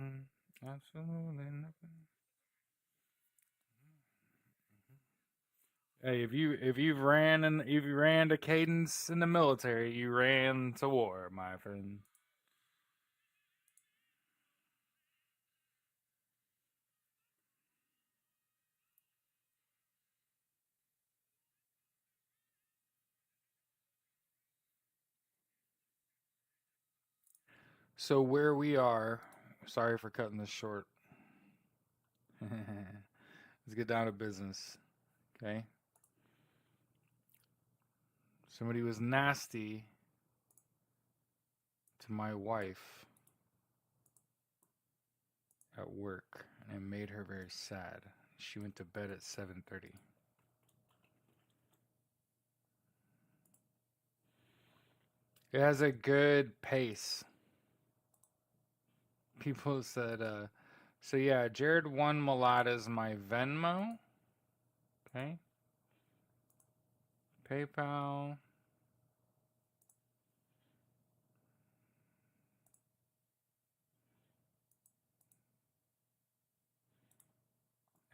Absolutely nothing. Hey, if you ran to cadence in the military, you ran to war, my friend. So where we are, sorry for cutting this short. Let's get down to business. Okay. Somebody was nasty to my wife at work, and it made her very sad. She went to bed at 7:30. It has a good pace. People said, so yeah, Jared One Mulata is my Venmo. Okay. PayPal.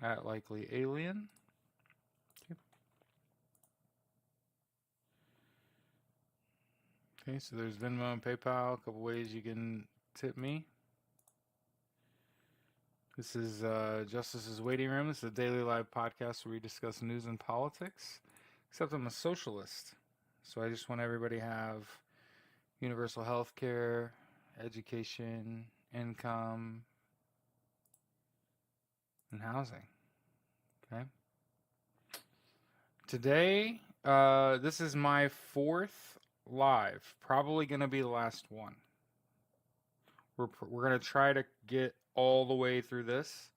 At Likely Alien. Okay. Okay, so there's Venmo and PayPal. A couple ways you can tip me. This is Justice's Waiting Room. This is a daily live podcast where we discuss news and politics. Except I'm a socialist. So I just want everybody to have universal health care, education, income, and housing. Okay. Today, this is my fourth live. Probably going to be the last one. We're going to try to get all the way through this.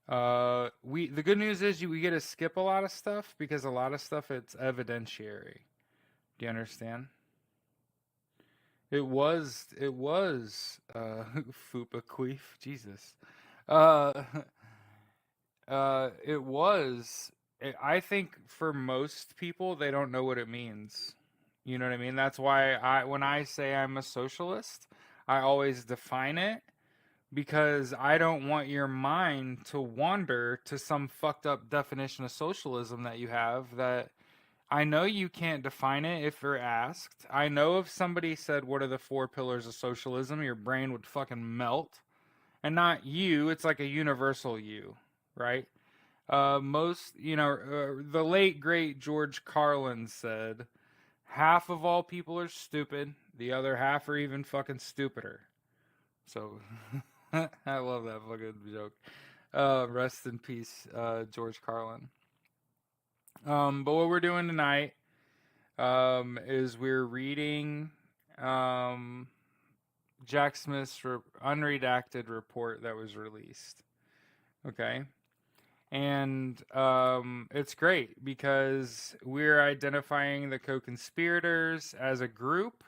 The good news is we get to skip a lot of stuff because a lot of stuff it's evidentiary. Do you understand? It was Fupa Queef, Jesus. Uh it was I think for most people they don't know what it means. You know what I mean? That's why when I say I'm a socialist, I always define it because I don't want your mind to wander to some fucked up definition of socialism that you have that I know you can't define it if you're asked. I know if somebody said, "What are the four pillars of socialism?" your brain would fucking melt. And not you, it's like a universal you, right? The late great George Carlin said, half of all people are stupid, the other half are even fucking stupider. So, I love that fucking joke. Rest in peace, George Carlin. But what we're doing tonight is we're reading um, Jack Smith's unredacted report that was released. Okay. And it's great because we're identifying the co-conspirators as a group.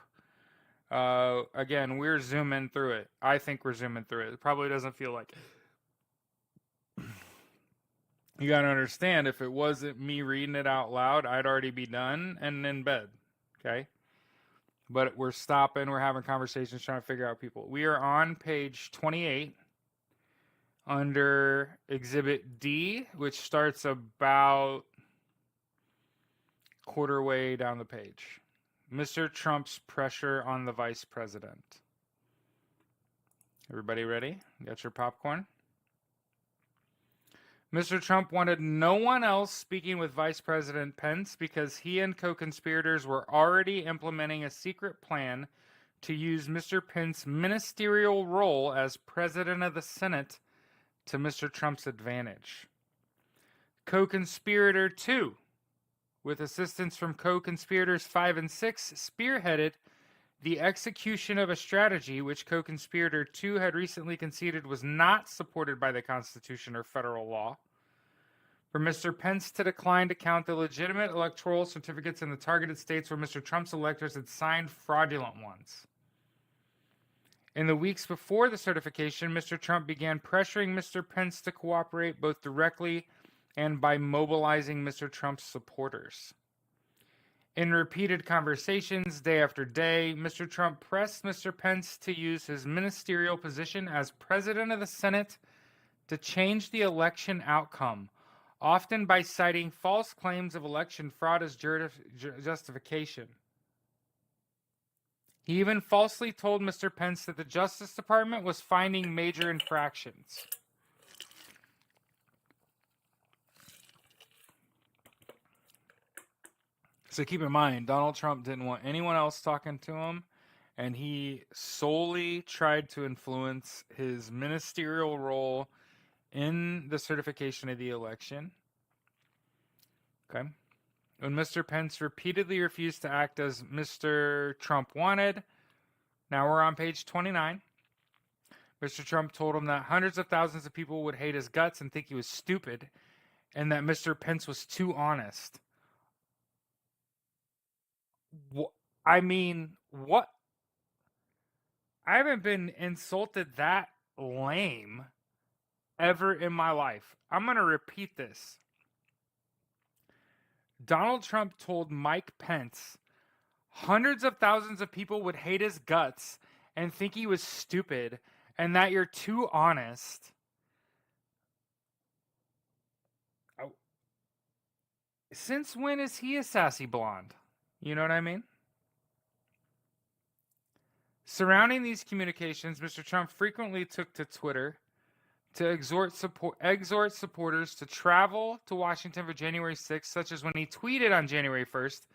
Again, we're zooming through it. I think we're zooming through it. It probably doesn't feel like it. You gotta understand, if it wasn't me reading it out loud, I'd already be done and in bed. Okay? But we're stopping, we're having conversations, trying to figure out people. We are on page 28 under Exhibit D, which starts about quarter way down the page. Mr. Trump's pressure on the vice president. Everybody ready? Got your popcorn? Mr. Trump wanted no one else speaking with Vice President Pence because he and co conspirators were already implementing a secret plan to use Mr. Pence's ministerial role as President of the Senate to Mr. Trump's advantage. Co conspirator 2, with assistance from co conspirators 5 and 6, spearheaded the execution of a strategy which co conspirator 2 had recently conceded was not supported by the Constitution or federal law. For Mr. Pence to decline to count the legitimate electoral certificates in the targeted states where Mr. Trump's electors had signed fraudulent ones. In the weeks before the certification, Mr. Trump began pressuring Mr. Pence to cooperate both directly and by mobilizing Mr. Trump's supporters. In repeated conversations day after day, Mr. Trump pressed Mr. Pence to use his ministerial position as president of the Senate to change the election outcome, often by citing false claims of election fraud as justification. He even falsely told Mr. Pence that the Justice Department was finding major infractions. So keep in mind, Donald Trump didn't want anyone else talking to him, and he solely tried to influence his ministerial role in the certification of the election. Okay. When Mr. Pence repeatedly refused to act as Mr. Trump wanted, now we're on page 29. Mr. Trump told him that hundreds of thousands of people would hate his guts and think he was stupid, and that Mr. Pence was too honest. I mean, what? I haven't been insulted that lame ever in my life. I'm going to repeat this. Donald Trump told Mike Pence hundreds of thousands of people would hate his guts and think he was stupid and that you're too honest. Since when is he a sassy blonde? You know what I mean? Surrounding these communications, Mr. Trump frequently took to Twitter to exhort supporters to travel to Washington for January 6th, such as when he tweeted on January 1st,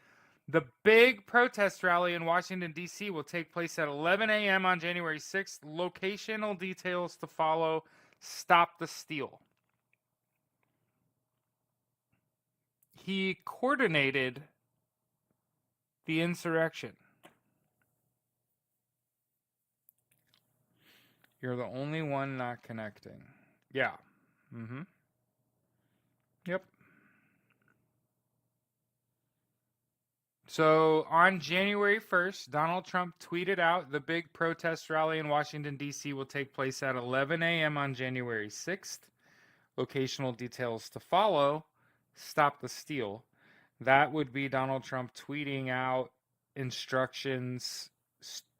the big protest rally in Washington, D.C. will take place at 11 a.m. on January 6th. Locational details to follow. Stop the steal. He coordinated the insurrection. You're the only one not connecting. Yeah. Mm-hmm. Yep. So on January 1st, Donald Trump tweeted out the big protest rally in Washington, D.C. will take place at 11 a.m. on January 6th. Locational details to follow. Stop the steal. That would be Donald Trump tweeting out instructions.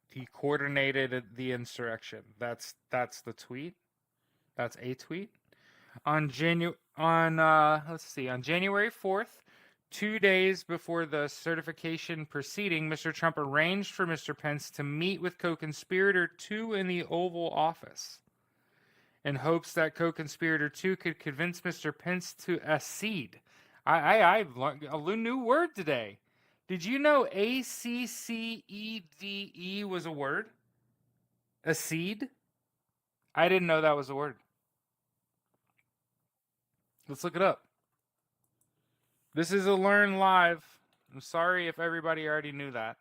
He coordinated the insurrection. That's the tweet. That's a tweet. On January 4th, 2 days before the certification proceeding, Mr. Trump arranged for Mr. Pence to meet with co-conspirator 2 in the Oval Office in hopes that co-conspirator 2 could convince Mr. Pence to accede. I learned a new word today. Did you know ACCEDE was a word? Accede? I didn't know that was a word. Let's look it up. This is a Learn Live. I'm sorry if everybody already knew that.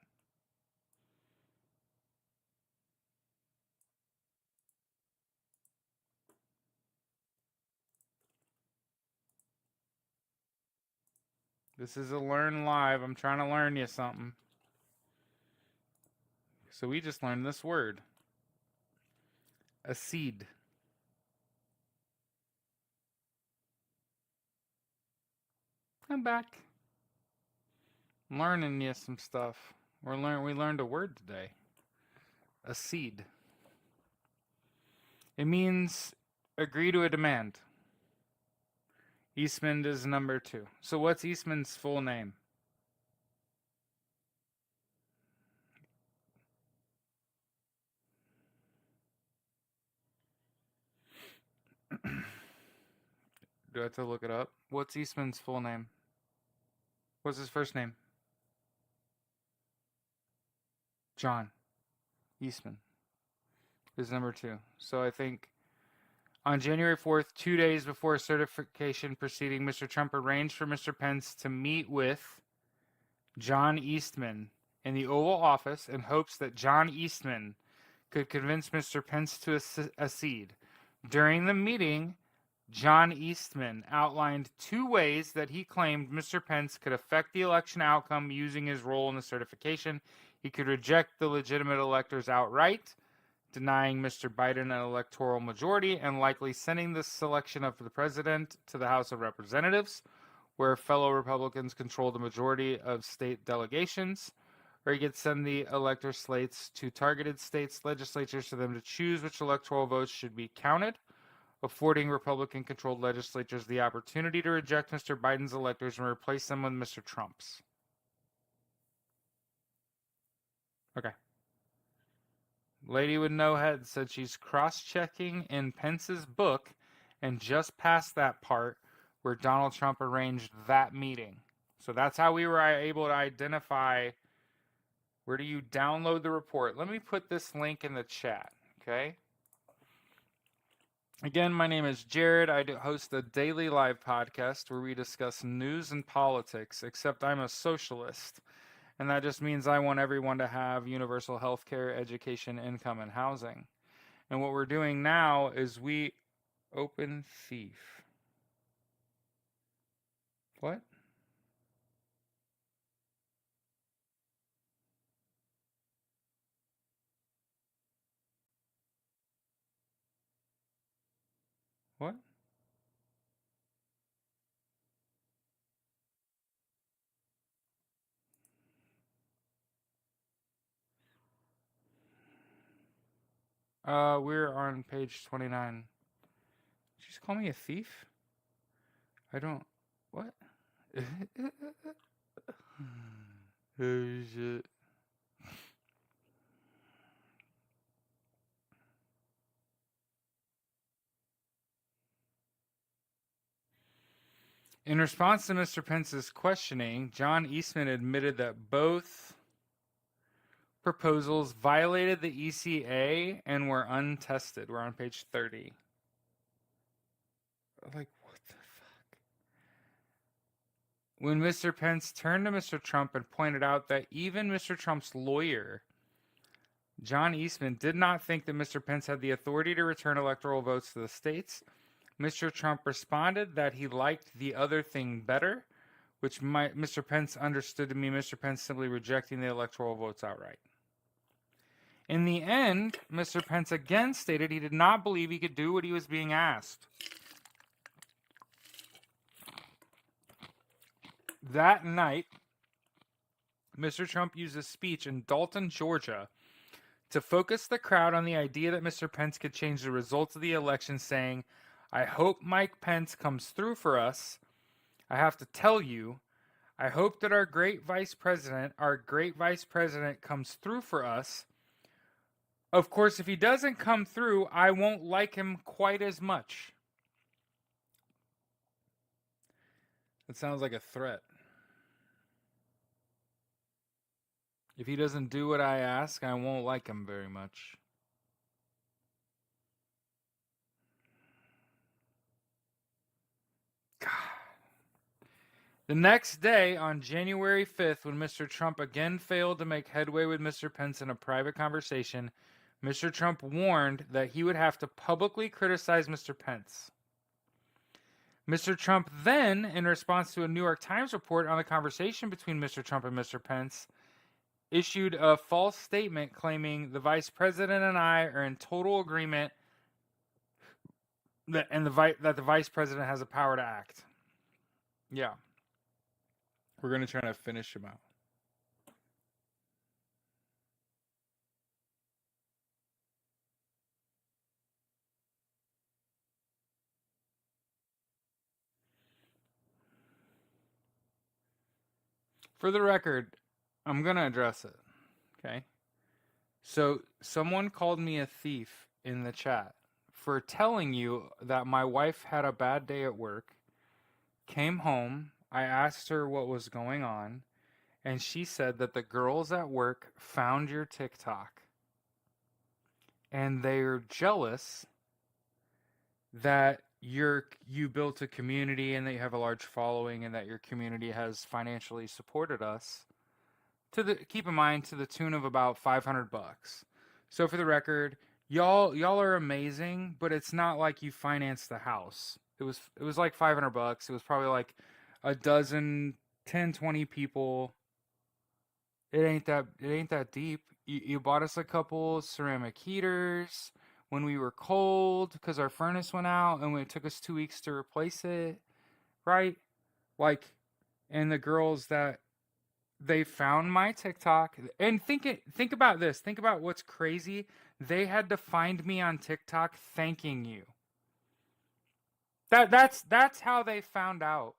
This is a Learn Live. I'm trying to learn you something. So we just learned this word. Accede. I'm back. I'm learning you some stuff. We learned a word today. Accede. It means agree to a demand. Eastman is number 2. So what's Eastman's full name? Do I have to look it up? What's Eastman's full name? What's his first name? John Eastman is number 2. So I think on January 4th, 2 days before certification proceeding, Mr. Trump arranged for Mr. Pence to meet with John Eastman in the Oval Office in hopes that John Eastman could convince Mr. Pence to accede. During the meeting, John Eastman outlined 2 ways that he claimed Mr. Pence could affect the election outcome using his role in the certification. He could reject the legitimate electors outright, denying Mr. Biden an electoral majority and likely sending the selection of the president to the House of Representatives, where fellow Republicans control the majority of state delegations, or he could send the elector slates to targeted states' legislatures for them to choose which electoral votes should be counted, affording Republican-controlled legislatures the opportunity to reject Mr. Biden's electors and replace them with Mr. Trump's. Okay. Lady with no head said she's cross-checking in Pence's book and just past that part where Donald Trump arranged that meeting. So that's how we were able to identify where do you download the report. Let me put this link in the chat, okay? Again, my name is Jared. I host a daily live podcast where we discuss news and politics, except I'm a socialist. And that just means I want everyone to have universal health care, education, income, and housing. And what we're doing now is we open thief. What? What? We're on page 29. Did you just call me a thief? I don't. What? Oh shit. In response to Mr. Pence's questioning, John Eastman admitted that both proposals violated the ECA and were untested. We're on page 30. Like, what the fuck? When Mr. Pence turned to Mr. Trump and pointed out that even Mr. Trump's lawyer, John Eastman, did not think that Mr. Pence had the authority to return electoral votes to the states, Mr. Trump responded that he liked the other thing better, which Mr. Pence understood to mean Mr. Pence simply rejecting the electoral votes outright. In the end, Mr. Pence again stated he did not believe he could do what he was being asked. That night, Mr. Trump used a speech in Dalton, Georgia, to focus the crowd on the idea that Mr. Pence could change the results of the election, saying, "I hope Mike Pence comes through for us. I have to tell you, I hope that our great vice president comes through for us. Of course, if he doesn't come through, I won't like him quite as much." That sounds like a threat. If he doesn't do what I ask, I won't like him very much. God. The next day, on January 5th, when Mr. Trump again failed to make headway with Mr. Pence in a private conversation, Mr. Trump warned that he would have to publicly criticize Mr. Pence. Mr. Trump then, in response to a New York Times report on the conversation between Mr. Trump and Mr. Pence, issued a false statement claiming the vice president and I are in total agreement that the vice president has the power to act. Yeah. We're going to try to finish him out. For the record, I'm going to address it. Okay? So, someone called me a thief in the chat for telling you that my wife had a bad day at work, came home, I asked her what was going on, and she said that the girls at work found your TikTok and they're jealous that you built a community and that you have a large following and that your community has financially supported us keep in mind to the tune of about $500. So for the record, y'all are amazing, but it's not like you financed the house. It was like $500. It was probably like a dozen, 10, 20 people. It ain't that deep. You bought us a couple ceramic heaters when we were cold because our furnace went out and it took us 2 weeks to replace it, right? Like, and the girls that they found my TikTok, and think about this. Think about what's crazy. They had to find me on TikTok thanking you. That's how they found out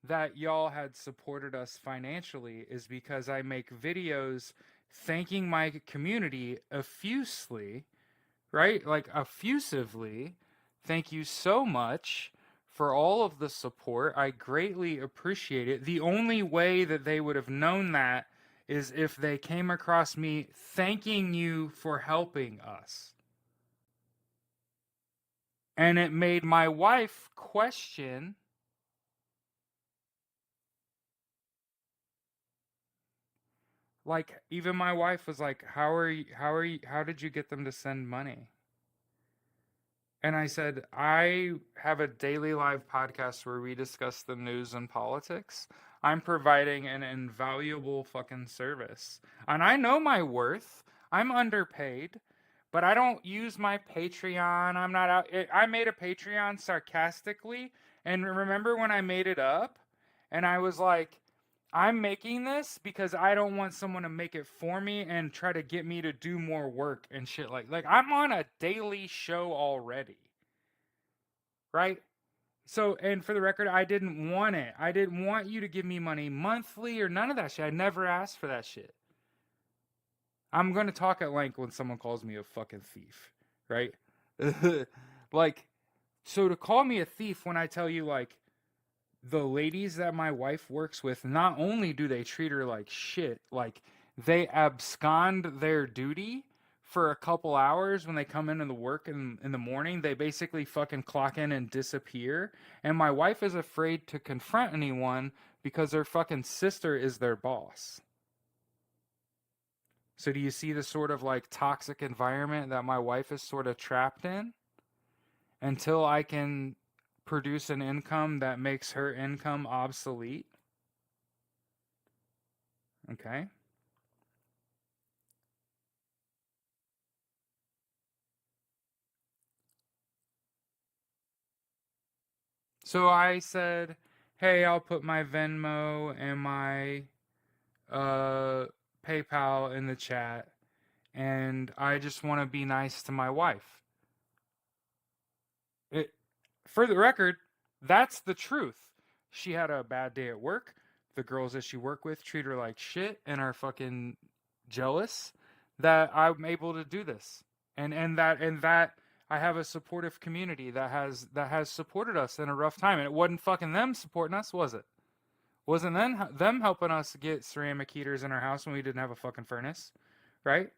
that y'all had supported us financially, is because I make videos thanking my community effusively, right? Like effusively. Thank you so much for all of the support. I greatly appreciate it. The only way that they would have known that is if they came across me thanking you for helping us. And it made my wife question, like, even my wife was like, how did you get them to send money? And I said, I have a daily live podcast where we discuss the news and politics. I'm providing an invaluable fucking service. And I know my worth. I'm underpaid, but I don't use my Patreon. I'm not out. I made a Patreon sarcastically. And remember when I made it up? And I was like, I'm making this because I don't want someone to make it for me and try to get me to do more work and shit like I'm on a daily show already. Right? So, and for the record, I didn't want it. I didn't want you to give me money monthly or none of that shit. I never asked for that shit. I'm going to talk at length when someone calls me a fucking thief, right? Like, so to call me a thief when I tell you, like, the ladies that my wife works with, not only do they treat her like shit, like they abscond their duty for a couple hours when they come into the work in the morning. They basically fucking clock in and disappear. And my wife is afraid to confront anyone because her fucking sister is their boss. So do you see the sort of like toxic environment that my wife is sort of trapped in? Until I can produce an income that makes her income obsolete. Okay. So I said, hey, I'll put my Venmo and my uh, PayPal in the chat. And I just want to be nice to my wife. For the record, that's the truth. She had a bad day at work. The girls that she worked with treat her like shit and are fucking jealous that I'm able to do this. And that I have a supportive community that has supported us in a rough time. And it wasn't fucking them supporting us, was it? Wasn't them helping us get ceramic heaters in our house when we didn't have a fucking furnace, right?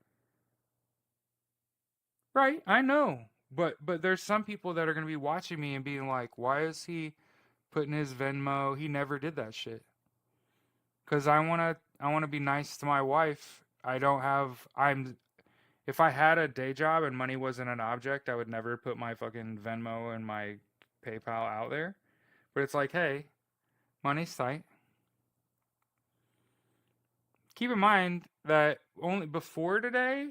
Right, I know. But there's some people that are going to be watching me and being like, "Why is he putting his Venmo? He never did that shit." Cuz I want to be nice to my wife. I don't have I'm If I had a day job and money wasn't an object, I would never put my fucking Venmo and my PayPal out there. But it's like, "Hey, money's tight." Keep in mind that only before today,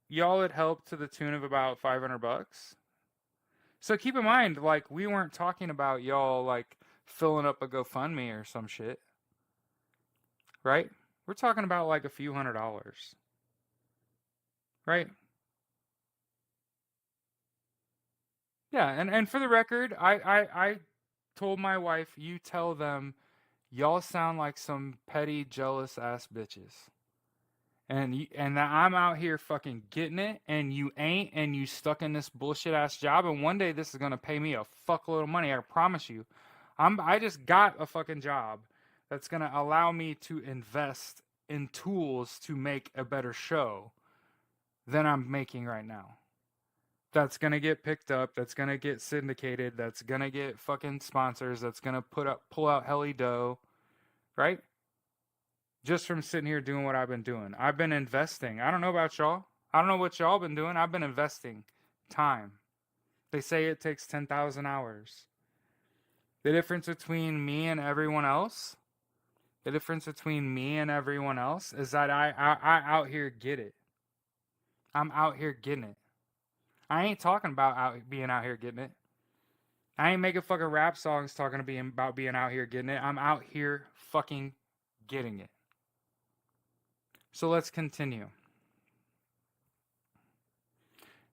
y'all had helped to the tune of about $500. So keep in mind, like, we weren't talking about y'all like filling up a GoFundMe or some shit, right? We're talking about like a few $100s, right? Yeah, and for the record, I told my wife, you tell them y'all sound like some petty, jealous ass bitches. And that I'm out here fucking getting it, and you ain't, and you stuck in this bullshit ass job, and one day this is gonna pay me a fuckload of money. I promise you. I just got a fucking job that's gonna allow me to invest in tools to make a better show than I'm making right now. That's gonna get picked up. That's gonna get syndicated. That's gonna get fucking sponsors. That's gonna pull out heli dough, right? Just from sitting here doing what I've been doing. I've been investing. I don't know about y'all. I don't know what y'all been doing. I've been investing time. They say it takes 10,000 hours. The difference between me and everyone else, the difference between me and everyone else is that I out here get it. I'm out here getting it. I ain't talking about being out here getting it. I ain't making fucking rap songs talking about being out here getting it. I'm out here fucking getting it. So let's continue.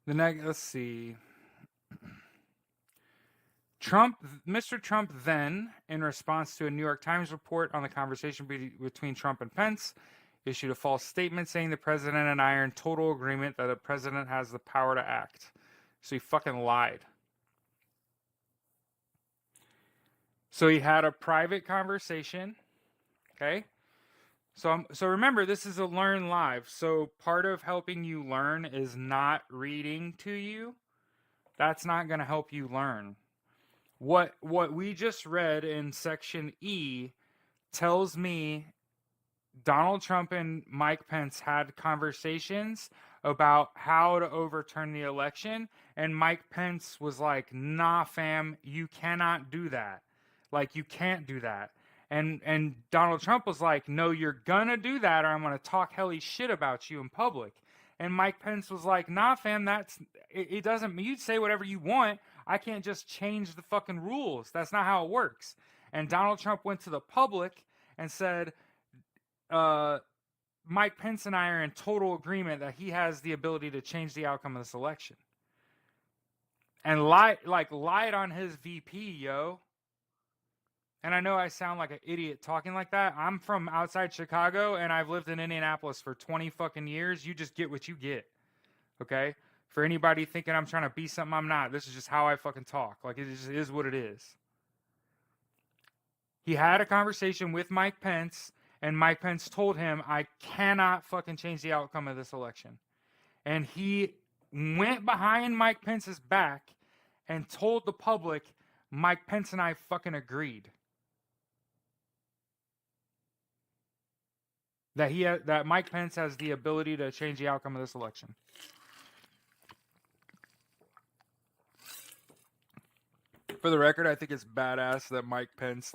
Let's see. Mr. Trump then, in response to a New York Times report on the conversation between Trump and Pence, issued a false statement saying the president and I are in total agreement that the president has the power to act. So he fucking lied. So he had a private conversation, okay? So remember, this is a Learn Live. So part of helping you learn is not reading to you. That's not going to help you learn. What we just read in section E tells me Donald Trump and Mike Pence had conversations about how to overturn the election, and Mike Pence was like, "Nah, fam, you cannot do that. Like, you can't do that." And Donald Trump was like, "No, you're gonna do that, or I'm gonna talk helly shit about you in public." And Mike Pence was like, "Nah, fam, it doesn't. You say whatever you want. I can't just change the fucking rules. That's not how it works." And Donald Trump went to the public and said, Mike Pence and I are in total agreement that he has the ability to change the outcome of this election. And lied on his VP, yo. And I know I sound like an idiot talking like that. I'm from outside Chicago, and I've lived in Indianapolis for 20 fucking years. You just get what you get, okay? For anybody thinking I'm trying to be something I'm not, this is just how I fucking talk. Like, it just is what it is. He had a conversation with Mike Pence, and Mike Pence told him, I cannot fucking change the outcome of this election. And he went behind Mike Pence's back and told the public, Mike Pence and I fucking agreed. That Mike Pence has the ability to change the outcome of this election. For the record, I think it's badass that Mike Pence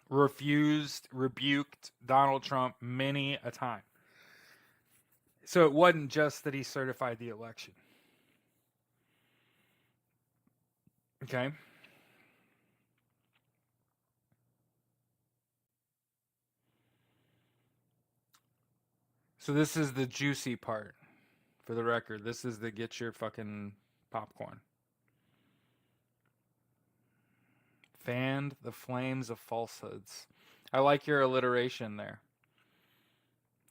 rebuked Donald Trump many a time. So it wasn't just that he certified the election. Okay. So this is the juicy part. For the record, this is the get your fucking popcorn. Fanned the flames of falsehoods. I like your alliteration there.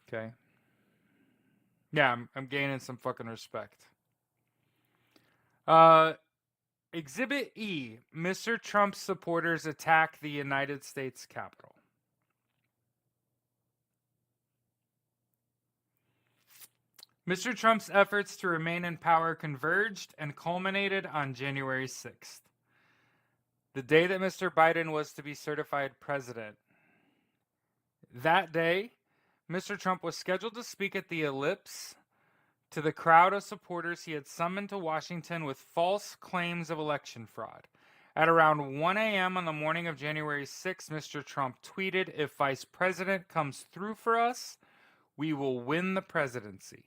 Okay. Yeah, I'm gaining some fucking respect. Exhibit E. Mr. Trump's supporters attack the United States Capitol. Mr. Trump's efforts to remain in power converged and culminated on January 6th, the day that Mr. Biden was to be certified president. That day, Mr. Trump was scheduled to speak at the Ellipse to the crowd of supporters he had summoned to Washington with false claims of election fraud. At around 1 a.m. on the morning of January 6, Mr. Trump tweeted, "If Vice President comes through for us, we will win the presidency."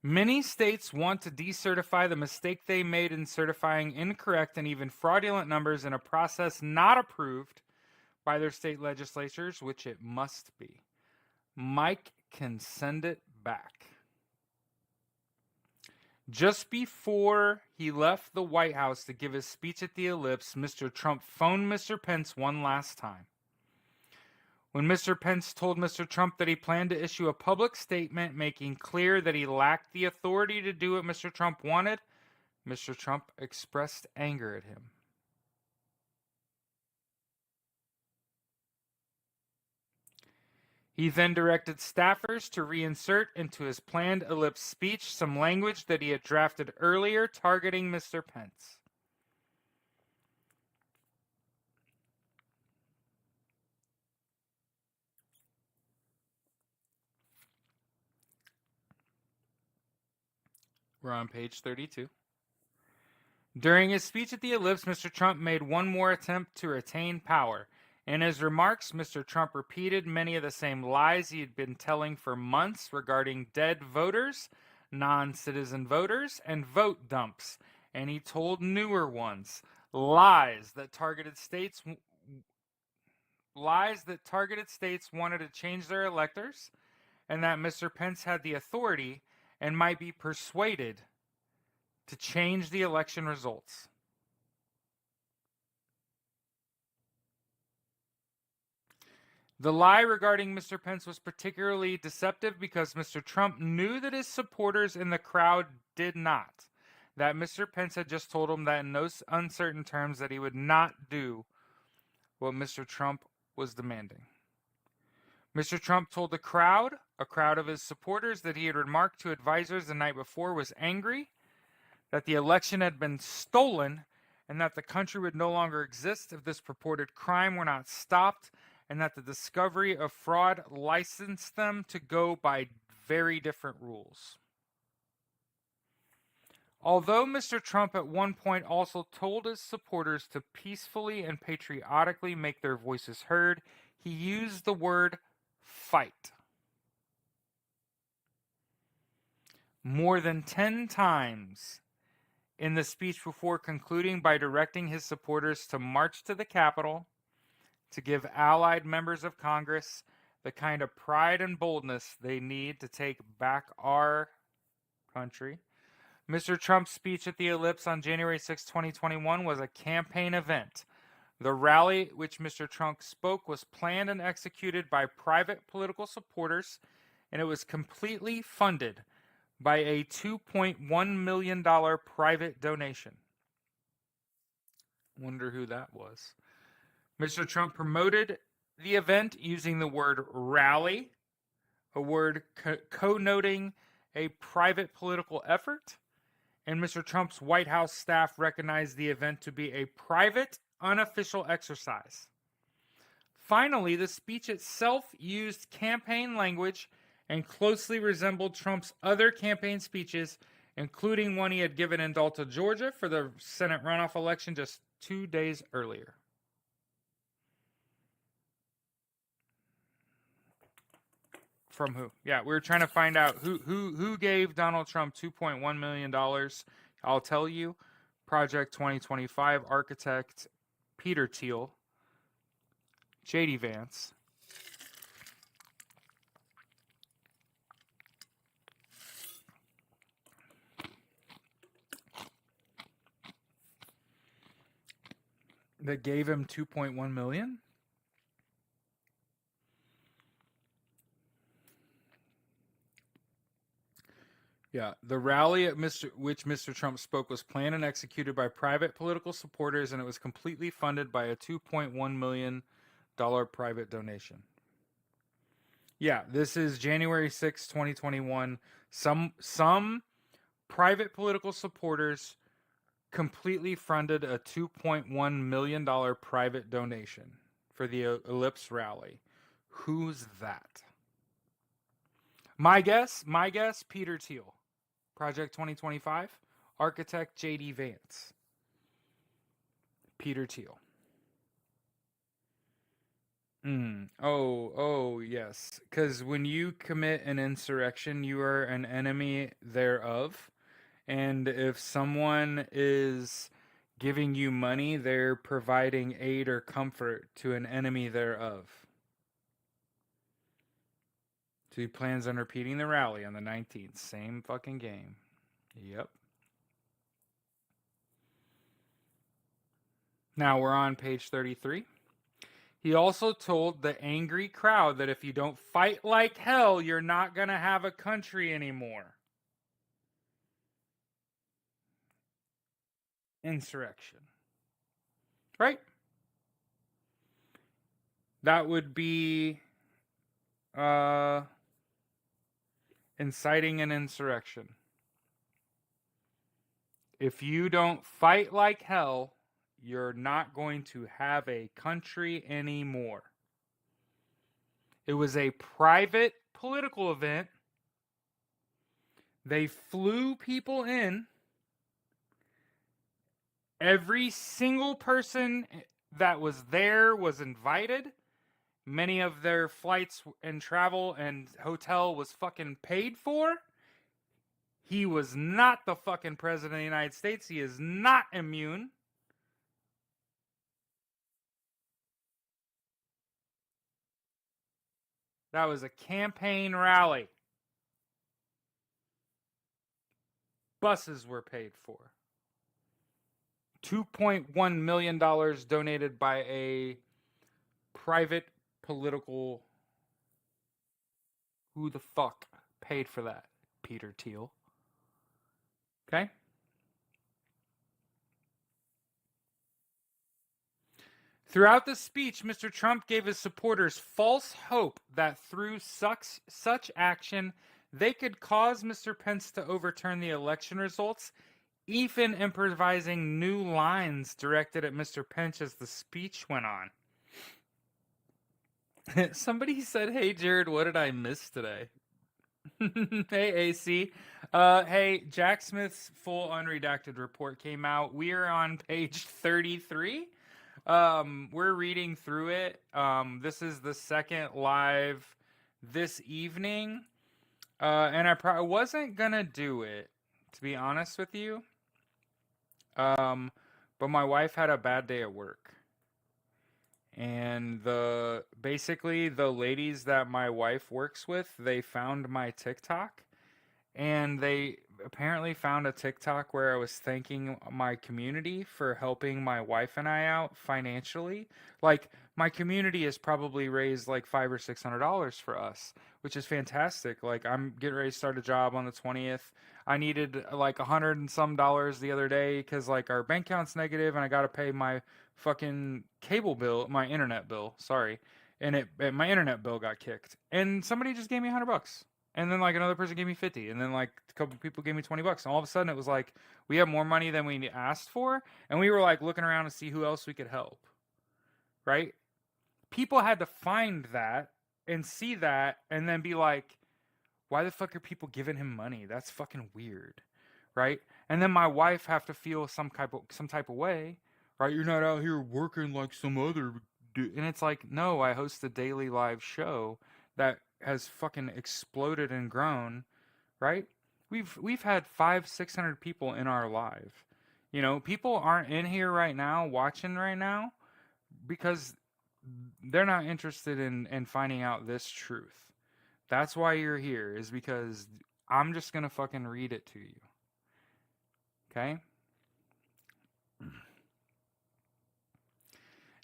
Many states want to decertify the mistake they made in certifying incorrect and even fraudulent numbers in a process not approved by their state legislatures, which it must be. Mike can send it back. Just before he left the White House to give his speech at the Ellipse, Mr. Trump phoned Mr. Pence one last time. When Mr. Pence told Mr. Trump that he planned to issue a public statement making clear that he lacked the authority to do what Mr. Trump wanted, Mr. Trump expressed anger at him. He then directed staffers to reinsert into his planned Ellipse speech some language that he had drafted earlier targeting Mr. Pence. We're on page 32. During his speech at the Ellipse, Mr. Trump made one more attempt to retain power. In his remarks, Mr. Trump repeated many of the same lies he had been telling for months regarding dead voters, non-citizen voters, and vote dumps. And he told newer ones, lies that targeted states wanted to change their electors, and that Mr. Pence had the authority and might be persuaded to change the election results. The lie regarding Mr. Pence was particularly deceptive because Mr. Trump knew that his supporters in the crowd did not. That Mr. Pence had just told him that in no uncertain terms that he would not do what Mr. Trump was demanding. Mr. Trump told the crowd, a crowd of his supporters, that he had remarked to advisors the night before was angry, that the election had been stolen, and that the country would no longer exist if this purported crime were not stopped, and that the discovery of fraud licensed them to go by very different rules. Although Mr. Trump at one point also told his supporters to peacefully and patriotically make their voices heard, he used the word fight more than 10 times in the speech before concluding by directing his supporters to march to the Capitol, to give allied members of Congress the kind of pride and boldness they need to take back our country. Mr. Trump's speech at the Ellipse on January 6, 2021 was a campaign event. The rally which Mr. Trump spoke was planned and executed by private political supporters, and it was completely funded by a $2.1 million private donation. Wonder who that was. Mr. Trump promoted the event using the word rally, a word connoting a private political effort, and Mr. Trump's White House staff recognized the event to be a private, unofficial exercise. Finally, the speech itself used campaign language and closely resembled Trump's other campaign speeches, including one he had given in Dalton, Georgia for the Senate runoff election just 2 days earlier. From who? Yeah, we were trying to find out who gave Donald Trump $2.1 million. I'll tell you. Project 2025 architect Peter Thiel, J.D. Vance, that gave him $2.1 million. Yeah, the rally at which Mr. Trump spoke was planned and executed by private political supporters, and it was completely funded by a $2.1 million private donation. Yeah, this is January 6, 2021. Some private political supporters completely funded a $2.1 million private donation for the Ellipse rally. Who's that? My guess, Peter Thiel. Project 2025, architect J.D. Vance. Peter Thiel. Oh, yes. Because when you commit an insurrection, you are an enemy thereof. And if someone is giving you money, they're providing aid or comfort to an enemy thereof. So he plans on repeating the rally on the 19th. Same fucking game. Yep. Now we're on page 33. He also told the angry crowd that if you don't fight like hell, you're not going to have a country anymore. Insurrection. Right? That would be inciting an insurrection. If you don't fight like hell, you're not going to have a country anymore. It was a private political event. They flew people in. Every single person that was there was invited. Many of their flights and travel and hotel was fucking paid for. He was not the fucking president of the United States. He is not immune. That was a campaign rally. Buses were paid for. $2.1 million donated by a private political. Who the fuck paid for that? Peter Thiel. Okay? Throughout the speech, Mr. Trump gave his supporters false hope that through such action, they could cause Mr. Pence to overturn the election results, even improvising new lines directed at Mr. Pence as the speech went on. Somebody said, "Hey, Jared, what did I miss today?" Hey, AC. Hey, Jack Smith's full unredacted report came out. We are on page 33. We're reading through it. This is the second live this evening. And I wasn't gonna do it, to be honest with you. But my wife had a bad day at work. And basically the ladies that my wife works with, they found my TikTok, and they apparently found a TikTok where I was thanking my community for helping my wife and I out financially. Like, my community has probably raised like $500 or $600 for us, which is fantastic. Like, I'm getting ready to start a job on the 20th. I needed like $100 and some the other day because like our bank account's negative and I got to pay my fucking cable bill, my internet bill. Sorry, and my internet bill got kicked, and somebody just gave me $100. And then like another person gave me 50, and then like a couple people gave me $20, and all of a sudden it was like we have more money than we asked for, and we were like looking around to see who else we could help. Right? People had to find that and see that and then be like, why the fuck are people giving him money? That's fucking weird. Right? And then my wife have to feel some type of way, right? You're not out here working like some other dude. And it's like, no, I host a daily live show that has fucking exploded and grown, right? We've had 500-600 people in our live. You know, people aren't in here right now watching right now because they're not interested in finding out this truth. That's why you're here, is because I'm just gonna fucking read it to you. Okay?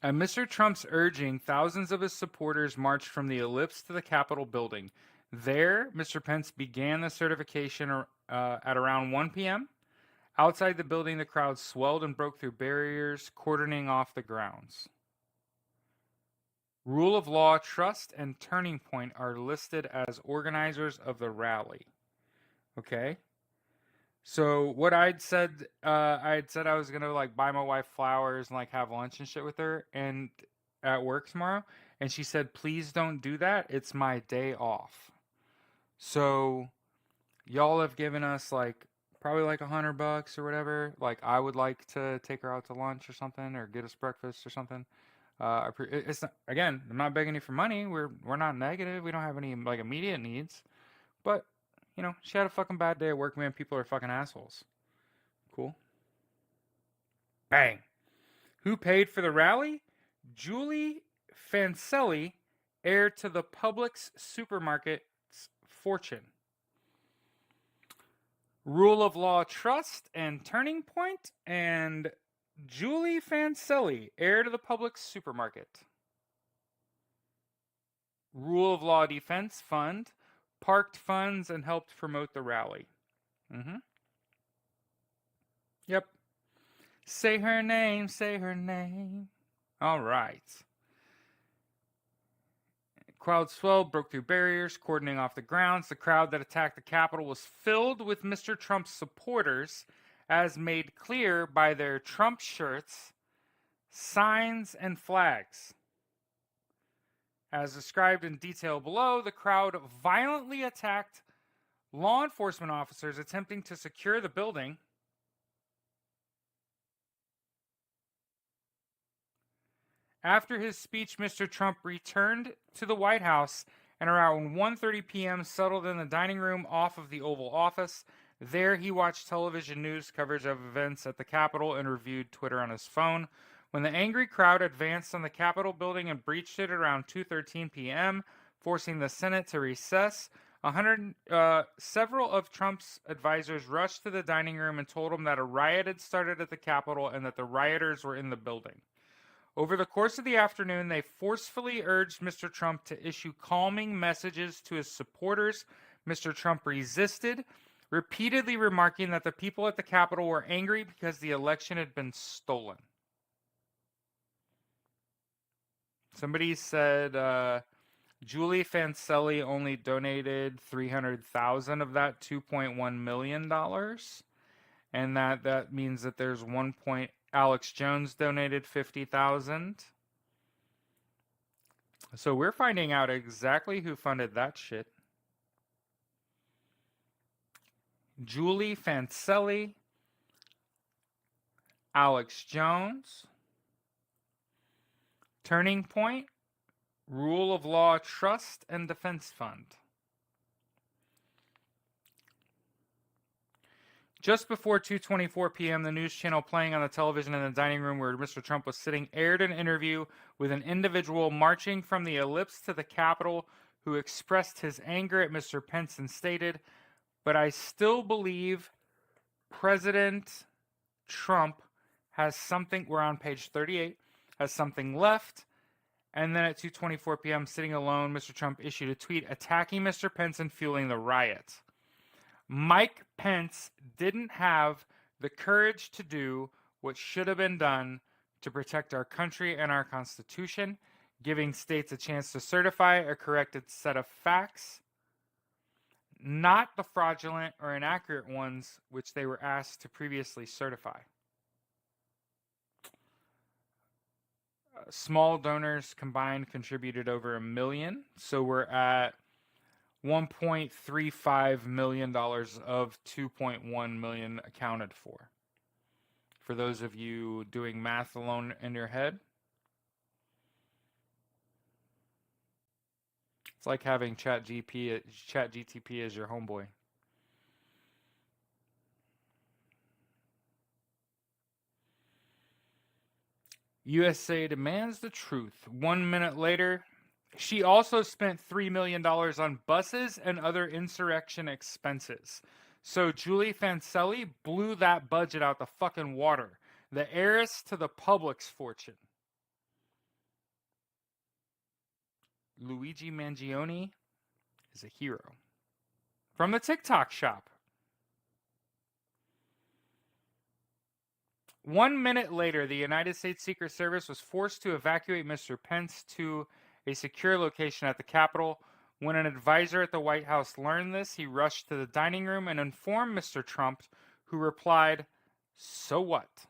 At Mr. Trump's urging, thousands of his supporters marched from the Ellipse to the Capitol building. There, Mr. Pence began the certification at around 1 p.m. Outside the building, the crowd swelled and broke through barriers, cordoning off the grounds. Rule of Law, Trust, and Turning Point are listed as organizers of the rally. Okay? So what I had said I was gonna like buy my wife flowers and like have lunch and shit with her and at work tomorrow, and she said, please don't do that. It's my day off. So y'all have given us like probably like $100 or whatever. Like, I would like to take her out to lunch or something, or get us breakfast or something. It's not, again, I'm not begging you for money. We're not negative. We don't have any like immediate needs, but you know, she had a fucking bad day at work, man. People are fucking assholes. Cool. Bang. Who paid for the rally? Julie Fancelli, heir to the Publix supermarket's fortune. Rule of Law, Trust, and Turning Point, and Julie Fancelli, heir to the Publix supermarket. Rule of Law Defense Fund, parked funds and helped promote the rally. Yep. Say her name, say her name. All right. Crowd swelled, broke through barriers, cordoning off the grounds. The crowd that attacked the Capitol was filled with Mr. Trump's supporters, as made clear by their Trump shirts, signs, and flags. As described in detail below, the crowd violently attacked law enforcement officers attempting to secure the building. After his speech, Mr. Trump returned to the White House and around 1:30 p.m. settled in the dining room off of the Oval Office. There, he watched television news coverage of events at the Capitol and reviewed Twitter on his phone. When the angry crowd advanced on the Capitol building and breached it around 2:13 p.m., forcing the Senate to recess, several of Trump's advisors rushed to the dining room and told him that a riot had started at the Capitol and that the rioters were in the building. Over the course of the afternoon, they forcefully urged Mr. Trump to issue calming messages to his supporters. Mr. Trump resisted, repeatedly remarking that the people at the Capitol were angry because the election had been stolen. Somebody said Julie Fancelli only donated $300,000 of that $2.1 million. And that means that there's Alex Jones donated $50,000. So we're finding out exactly who funded that shit. Julie Fancelli, Alex Jones, Turning Point, Rule of Law Trust, and Defense Fund. Just before 2:24 p.m., the news channel playing on the television in the dining room where Mr. Trump was sitting aired an interview with an individual marching from the ellipse to the Capitol who expressed his anger at Mr. Pence and stated, "But I still believe President Trump has something," we're on page 38, "has something left." And then at 2:24 p.m., sitting alone, Mr. Trump issued a tweet attacking Mr. Pence and fueling the riot. Mike Pence didn't have the courage to do what should have been done to protect our country and our Constitution, giving states a chance to certify a corrected set of facts, not the fraudulent or inaccurate ones which they were asked to previously certify. Small donors combined contributed over $1 million, so we're at $1.35 million of $2.1 million accounted for. For those of you doing math alone in your head, it's like having ChatGTP as your homeboy. USA demands the truth. 1 minute later, she also spent $3 million on buses and other insurrection expenses. So Julie Fancelli blew that budget out the fucking water. The heiress to the public's fortune. Luigi Mangione is a hero. From the TikTok shop. 1 minute later, the United States Secret Service was forced to evacuate Mr. Pence to a secure location at the Capitol. When an advisor at the White House learned this, he rushed to the dining room and informed Mr. Trump, who replied, "So what?"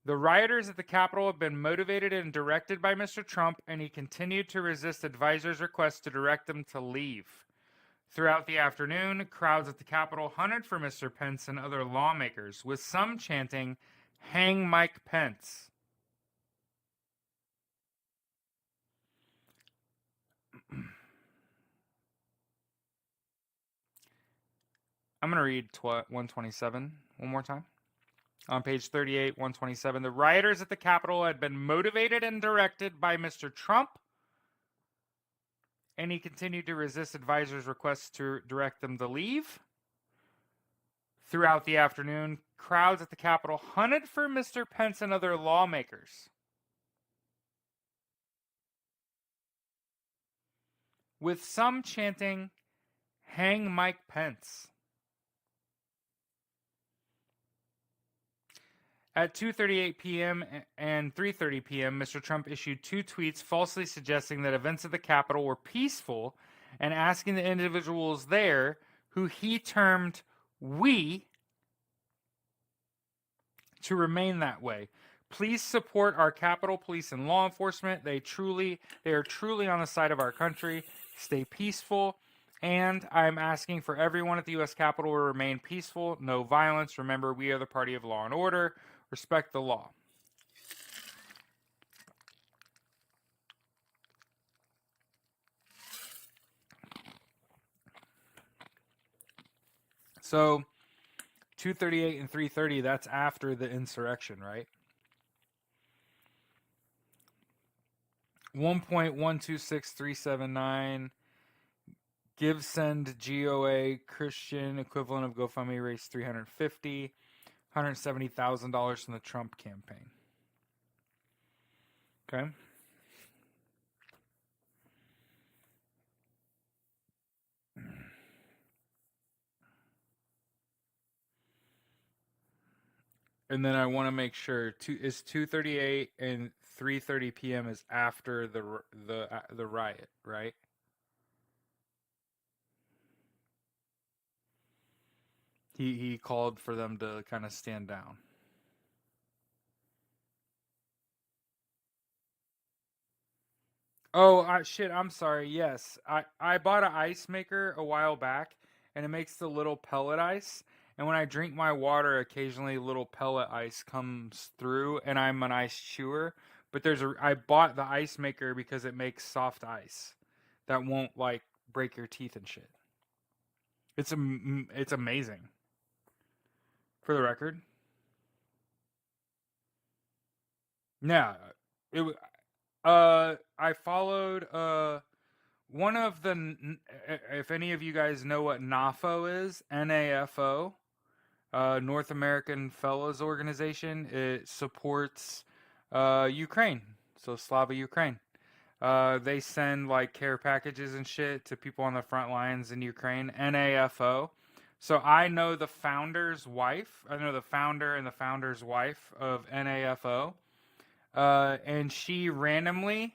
The rioters at the Capitol have been motivated and directed by Mr. Trump, and he continued to resist advisors' requests to direct them to leave. Throughout the afternoon, crowds at the Capitol hunted for Mr. Pence and other lawmakers, with some chanting, "Hang Mike Pence." I'm going to read 127 one more time. On page 38, 127, the rioters at the Capitol had been motivated and directed by Mr. Trump, and he continued to resist advisors' requests to direct them to leave. Throughout the afternoon, crowds at the Capitol hunted for Mr. Pence and other lawmakers, with some chanting, "Hang Mike Pence." At 2:38 p.m. and 3:30 p.m., Mr. Trump issued two tweets falsely suggesting that events at the Capitol were peaceful and asking the individuals there, who he termed "we," to remain that way. Please support our Capitol Police and law enforcement. They are truly on the side of our country. Stay peaceful. And I'm asking for everyone at the U.S. Capitol to remain peaceful, no violence. Remember, we are the party of law and order. Respect the law. So 238 and 330, that's after the insurrection, right? 1.126379 give send GOA Christian equivalent of GoFundMe raised $370,000 from the Trump campaign. Okay. And then I want to make sure is 2:38 and 3:30 p.m. is after the riot, right? He called for them to kind of stand down. Oh, shit, I'm sorry. Yes. I bought an ice maker a while back, and it makes the little pellet ice. And when I drink my water, occasionally little pellet ice comes through, and I'm an ice chewer. But I bought the ice maker because it makes soft ice that won't like break your teeth and shit. It's amazing. For the record. Yeah. It I followed one of the, if any of you guys know what NAFO is, NAFO, North American Fellows Organization, it supports Ukraine, so Slava Ukraine. They send like care packages and shit to people on the front lines in Ukraine. NAFO. So I know the founder's wife. I know the founder and the founder's wife of NAFO. And she randomly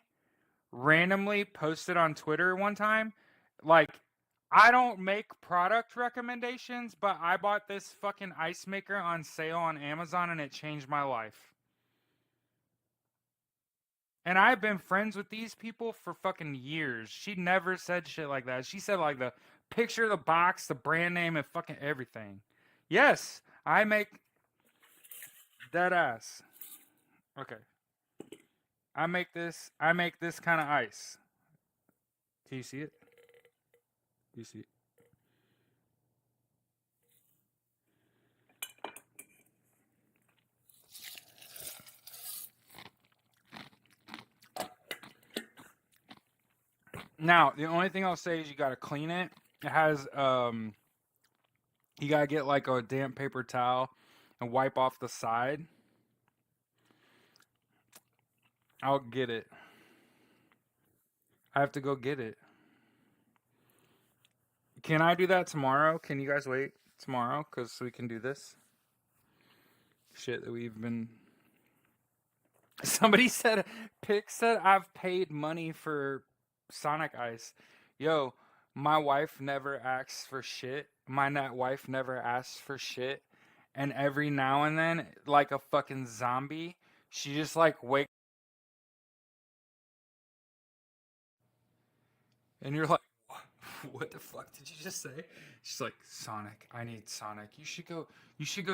posted on Twitter one time, like, I don't make product recommendations, but I bought this fucking ice maker on sale on Amazon and it changed my life. And I've been friends with these people for fucking years. She never said shit like that. She said like the picture of the box, the brand name, and fucking everything. Yes, I make dead ass. Okay. I make this kind of ice. Can you see it? Do you see it? Now, the only thing I'll say is you gotta clean it. It has you gotta get like a damp paper towel and wipe off the side. I'll get it. I have to go get it. Can I do that tomorrow? Can you guys wait tomorrow? Because we can do this shit that we've been. Somebody said, Pick said, I've paid money for Sonic Ice. Yo, my wife never asks for shit. My wife never asks for shit. And every now and then, like a fucking zombie, she just like wakes. And you're like, what the fuck did you just say? She's like, Sonic, I need Sonic. You should go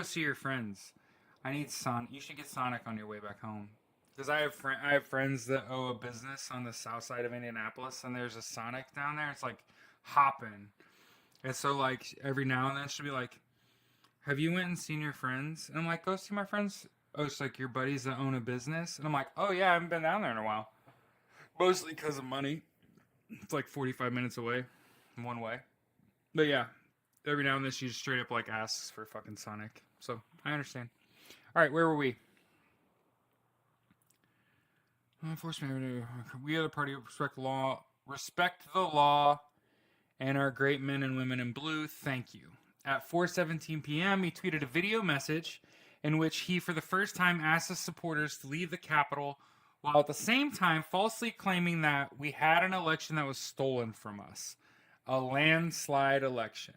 see your friends. I need Sonic. You should get Sonic on your way back home. Because I have friends that owe a business on the south side of Indianapolis, and there's a Sonic down there. It's like hopping. And so like every now and then she'll be like, have you went and seen your friends? And I'm like, go see my friends. Oh, it's like your buddies that own a business. And I'm like, oh yeah, I haven't been down there in a while. Mostly because of money. It's like 45 minutes away, one way. But yeah, every now and then she just straight up like asks for fucking Sonic. So I understand. All right, where were we? Enforcement. We are the party of respect the law, and our great men and women in blue. Thank you. At 4:17 p.m., he tweeted a video message in which he, for the first time, asked his supporters to leave the Capitol, while at the same time falsely claiming that we had an election that was stolen from us, a landslide election,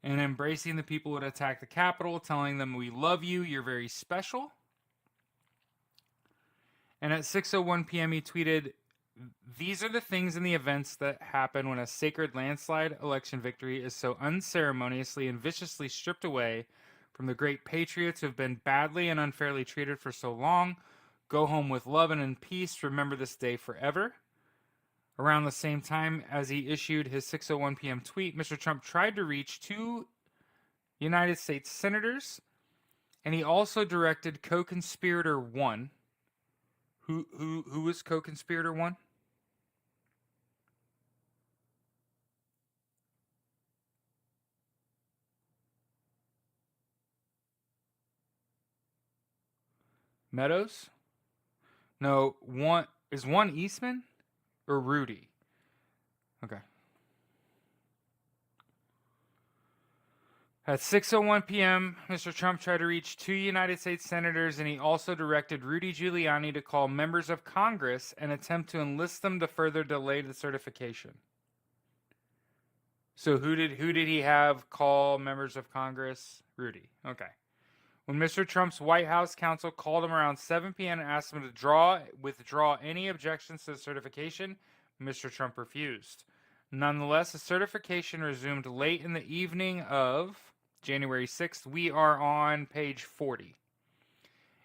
and embracing the people who would attack the Capitol, telling them, we love you, you're very special. And at 6:01 p.m., he tweeted, these are the things and the events that happen when a sacred landslide election victory is so unceremoniously and viciously stripped away from the great patriots who have been badly and unfairly treated for so long. Go home with love and in peace. Remember this day forever. Around the same time as he issued his 6:01 p.m. tweet, Mr. Trump tried to reach two United States senators, and he also directed co-conspirator 1. Who was co-conspirator 1? Meadows? No, one is one Eastman or Rudy? Okay. At 6:01 p.m., Mr. Trump tried to reach two United States senators, and he also directed Rudy Giuliani to call members of Congress and attempt to enlist them to further delay the certification. So who did he have call members of Congress? Rudy. Okay. When Mr. Trump's White House counsel called him around 7 p.m. and asked him to withdraw any objections to the certification, Mr. Trump refused. Nonetheless, the certification resumed late in the evening of January 6th. We are on page 40.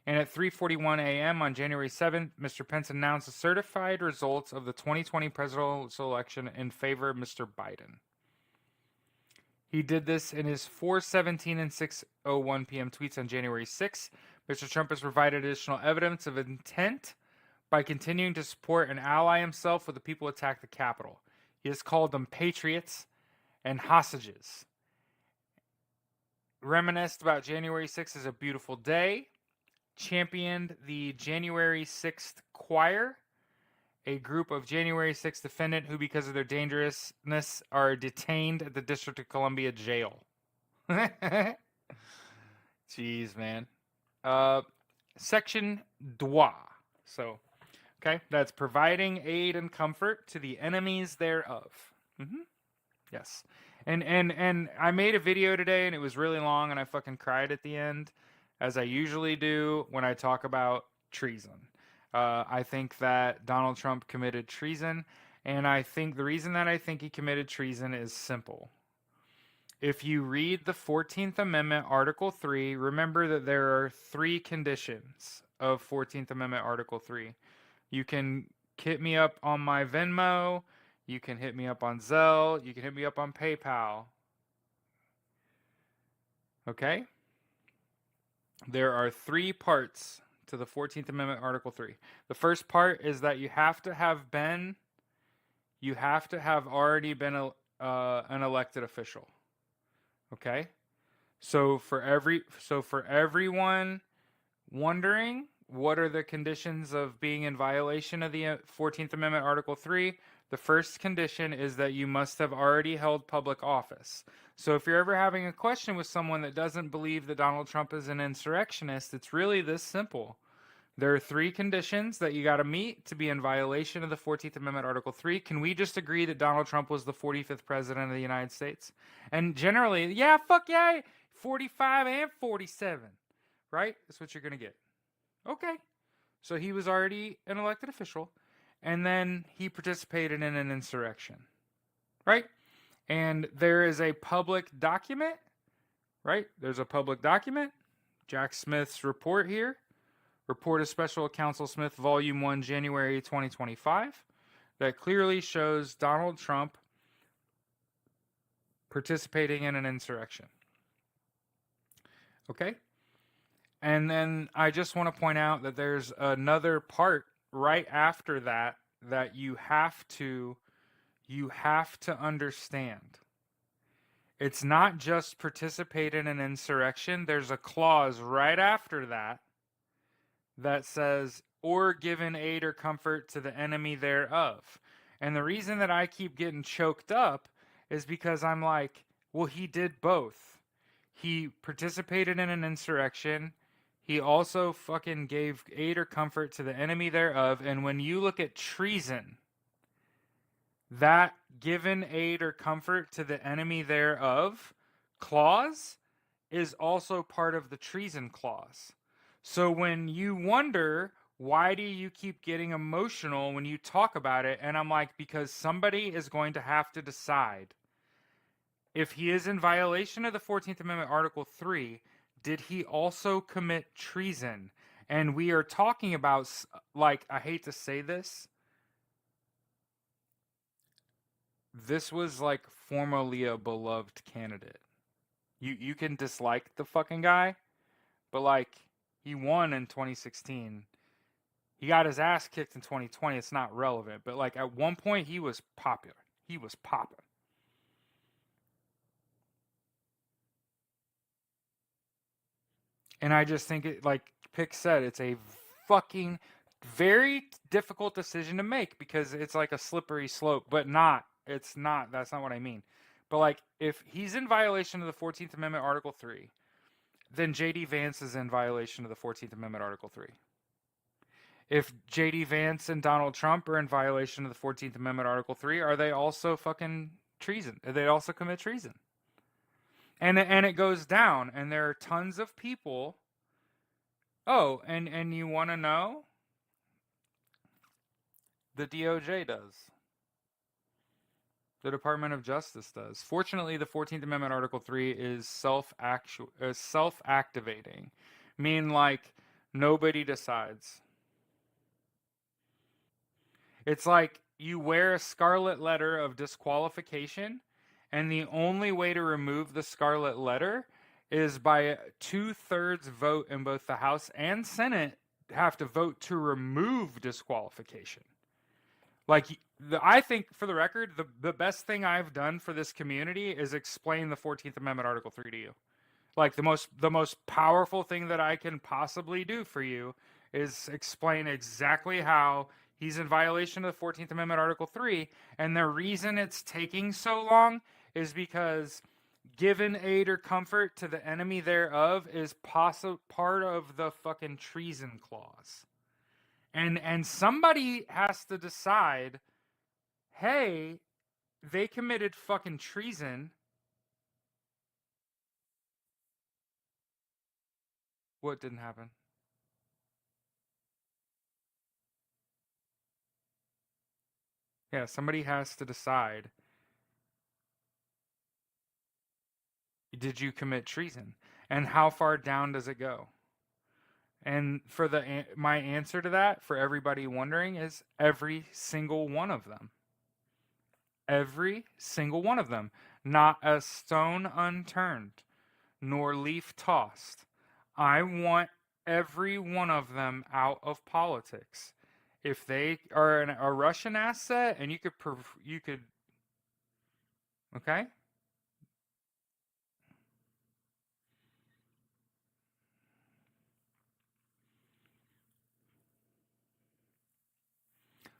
And at 3:41 a.m. on January 7th, Mr. Pence announced the certified results of the 2020 presidential election in favor of Mr. Biden. He did this in his 4:17 and 6:01 p.m. tweets on January 6th. Mr. Trump has provided additional evidence of intent by continuing to support and ally himself with the people who attacked the Capitol. He has called them patriots and hostages. Reminisced about January 6th as a beautiful day. Championed the January 6th Choir, a group of January 6th defendants who, because of their dangerousness, are detained at the District of Columbia jail. Jeez, man. Section droit. So, okay, that's providing aid and comfort to the enemies thereof. Yes. And I made a video today, and it was really long, and I fucking cried at the end, as I usually do when I talk about treason. I think that Donald Trump committed treason, and I think the reason that I think he committed treason is simple. If you read the 14th Amendment, Article 3, remember that there are 3 conditions of 14th Amendment, Article 3. You can hit me up on my Venmo. You can hit me up on Zelle. You can hit me up on PayPal. Okay? There are 3 parts to the 14th Amendment, Article 3. The first part is that you have to have already been an elected official. Okay? So for everyone wondering what are the conditions of being in violation of the 14th Amendment, Article 3, the first condition is that you must have already held public office. So if you're ever having a question with someone that doesn't believe that Donald Trump is an insurrectionist, it's really this simple. There are 3 conditions that you got to meet to be in violation of the 14th Amendment, Article 3. Can we just agree that Donald Trump was the 45th president of the United States? And generally, yeah, fuck yeah, 45 and 47, right? That's what you're going to get. Okay. So he was already an elected official, and then he participated in an insurrection, right? And there is a public document, right? There's a public document, Jack Smith's report here. Report of Special Counsel Smith, Volume 1, January 2025, that clearly shows Donald Trump participating in an insurrection. Okay? And then I just want to point out that there's another part right after that that you have to understand. It's not just participate in an insurrection. There's a clause right after that that says, or given aid or comfort to the enemy thereof. And the reason that I keep getting choked up is because I'm like, well, he did both. He participated in an insurrection. He also fucking gave aid or comfort to the enemy thereof. And when you look at treason, that given aid or comfort to the enemy thereof clause is also part of the treason clause. So when you wonder, why do you keep getting emotional when you talk about it? And I'm like, because somebody is going to have to decide. If he is in violation of the 14th Amendment, Article 3, did he also commit treason? And we are talking about, like, I hate to say this, this was like formerly a beloved candidate. You can dislike the fucking guy, but like he won in 2016. He got his ass kicked in 2020. It's not relevant, but like at one point he was popular. He was popping. And I just think it, like Pick said, it's a fucking very difficult decision to make because it's like a slippery slope, but not. It's not. That's not what I mean. But like if he's in violation of the 14th Amendment Article 3, then JD Vance is in violation of the 14th Amendment Article 3. If JD Vance and Donald Trump are in violation of the 14th Amendment Article 3, are they also fucking treason? They also commit treason. And it goes down and there are tons of people. Oh, and you want to know? The DOJ does. The Department of Justice does. Fortunately, the 14th Amendment Article 3 is self-activating. Mean like nobody decides. It's like you wear a scarlet letter of disqualification, and the only way to remove the scarlet letter is by a 2/3 vote in both the House and Senate have to vote to remove disqualification. Like I think, for the record, the best thing I've done for this community is explain the 14th Amendment Article 3 to you. Like the most powerful thing that I can possibly do for you is explain exactly how he's in violation of the 14th Amendment Article 3, and the reason it's taking so long is because given aid or comfort to the enemy thereof is part of the fucking treason clause. And somebody has to decide, hey, they committed fucking treason. What didn't happen? Yeah, somebody has to decide, did you commit treason? And how far down does it go? And for my answer to that, for everybody wondering, is every single one of them. Every single one of them. Not a stone unturned, nor leaf tossed. I want every one of them out of politics. If they are a Russian asset, and you could, okay?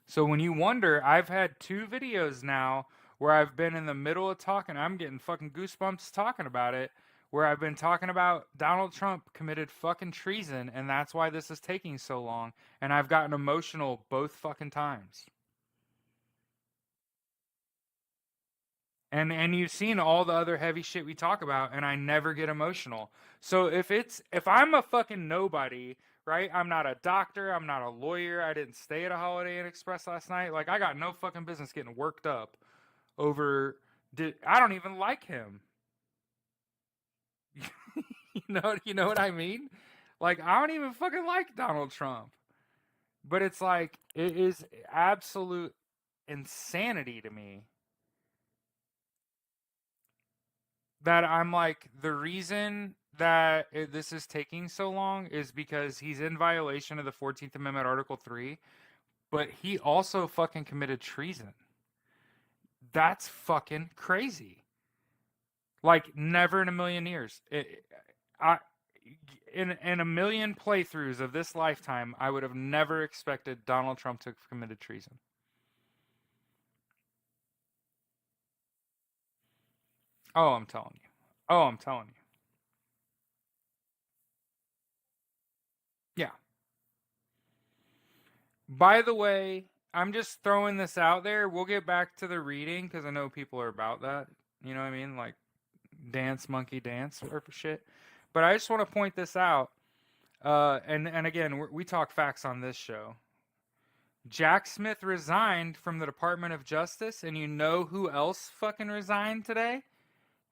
So when you wonder, I've had 2 videos now where I've been in the middle of talking. I'm getting fucking goosebumps talking about it. Where I've been talking about Donald Trump committed fucking treason, and that's why this is taking so long. And I've gotten emotional both fucking times. And you've seen all the other heavy shit we talk about, and I never get emotional. So if I'm a fucking nobody, right? I'm not a doctor, I'm not a lawyer, I didn't stay at a Holiday Inn Express last night. Like I got no fucking business getting worked up over I don't even like him. You know what I mean? Like I don't even fucking like Donald Trump. But it's like it is absolute insanity to me that I'm like, the reason that this is taking so long is because he's in violation of the 14th Amendment Article 3, but he also fucking committed treason. That's fucking crazy. Like, never in a million years. In a million playthroughs of this lifetime, I would have never expected Donald Trump to have committed treason. Oh, I'm telling you. Oh, I'm telling you. Yeah. By the way, I'm just throwing this out there. We'll get back to the reading because I know people are about that. You know what I mean? Like dance, monkey dance, or shit. But I just want to point this out. And again, we talk facts on this show. Jack Smith resigned from the Department of Justice, and you know who else fucking resigned today?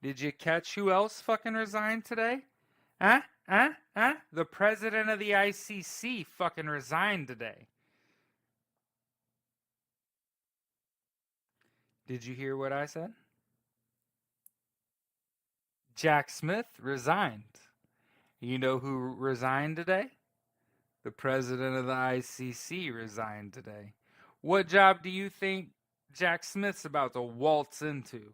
Did you catch who else fucking resigned today? Huh? Huh? Huh? The president of the ICC fucking resigned today. Did you hear what I said? Jack Smith resigned. You know who resigned today? The president of the ICC resigned today. What job do you think Jack Smith's about to waltz into?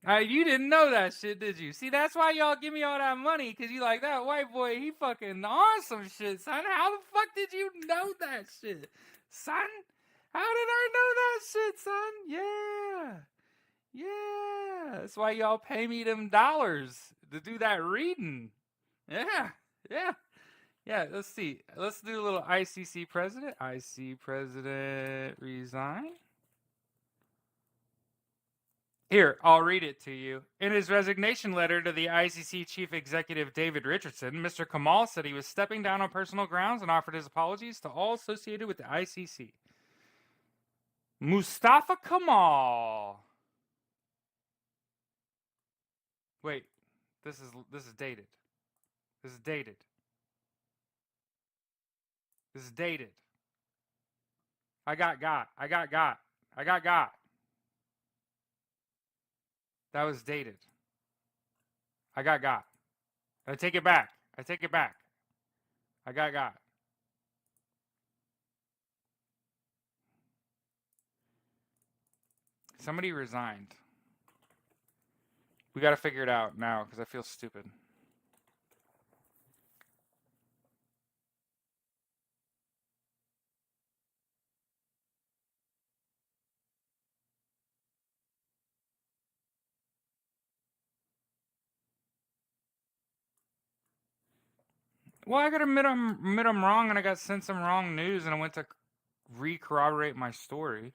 You didn't know that shit, did you? See, that's why y'all give me all that money, because you like, that white boy, he fucking on some shit, son. How the fuck did you know that shit, son? How did I know that shit, son? Yeah. Yeah. That's why y'all pay me them dollars to do that reading. Yeah. Yeah. Yeah, let's see. Let's do a little ICC president. IC president resign. Here, I'll read it to you. In his resignation letter to the ICC chief executive David Richardson, Mr. Kamal said he was stepping down on personal grounds and offered his apologies to all associated with the ICC. Mustafa Kamal. Wait, this is dated. This is dated. This is dated. I got. That was dated. I got. I take it back. I got. Somebody resigned. We got to figure it out now because I feel stupid. Well, I got admit I'm wrong, and I got sent some wrong news, and I went to re-corroborate my story.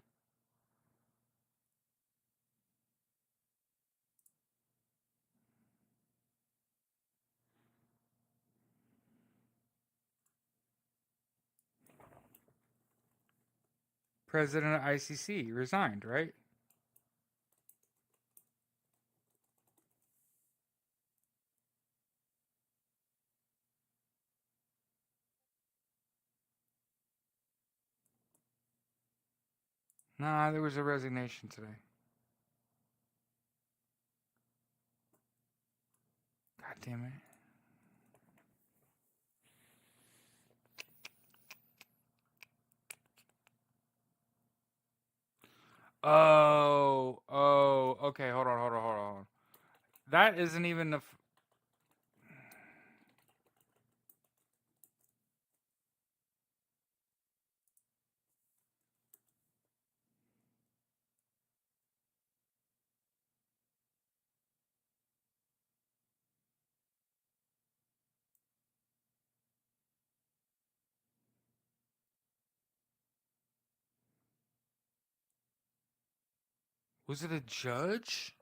President of ICC resigned, right? Nah, there was a resignation today. God damn it. Oh, okay, hold on. That isn't even the... Was it a judge?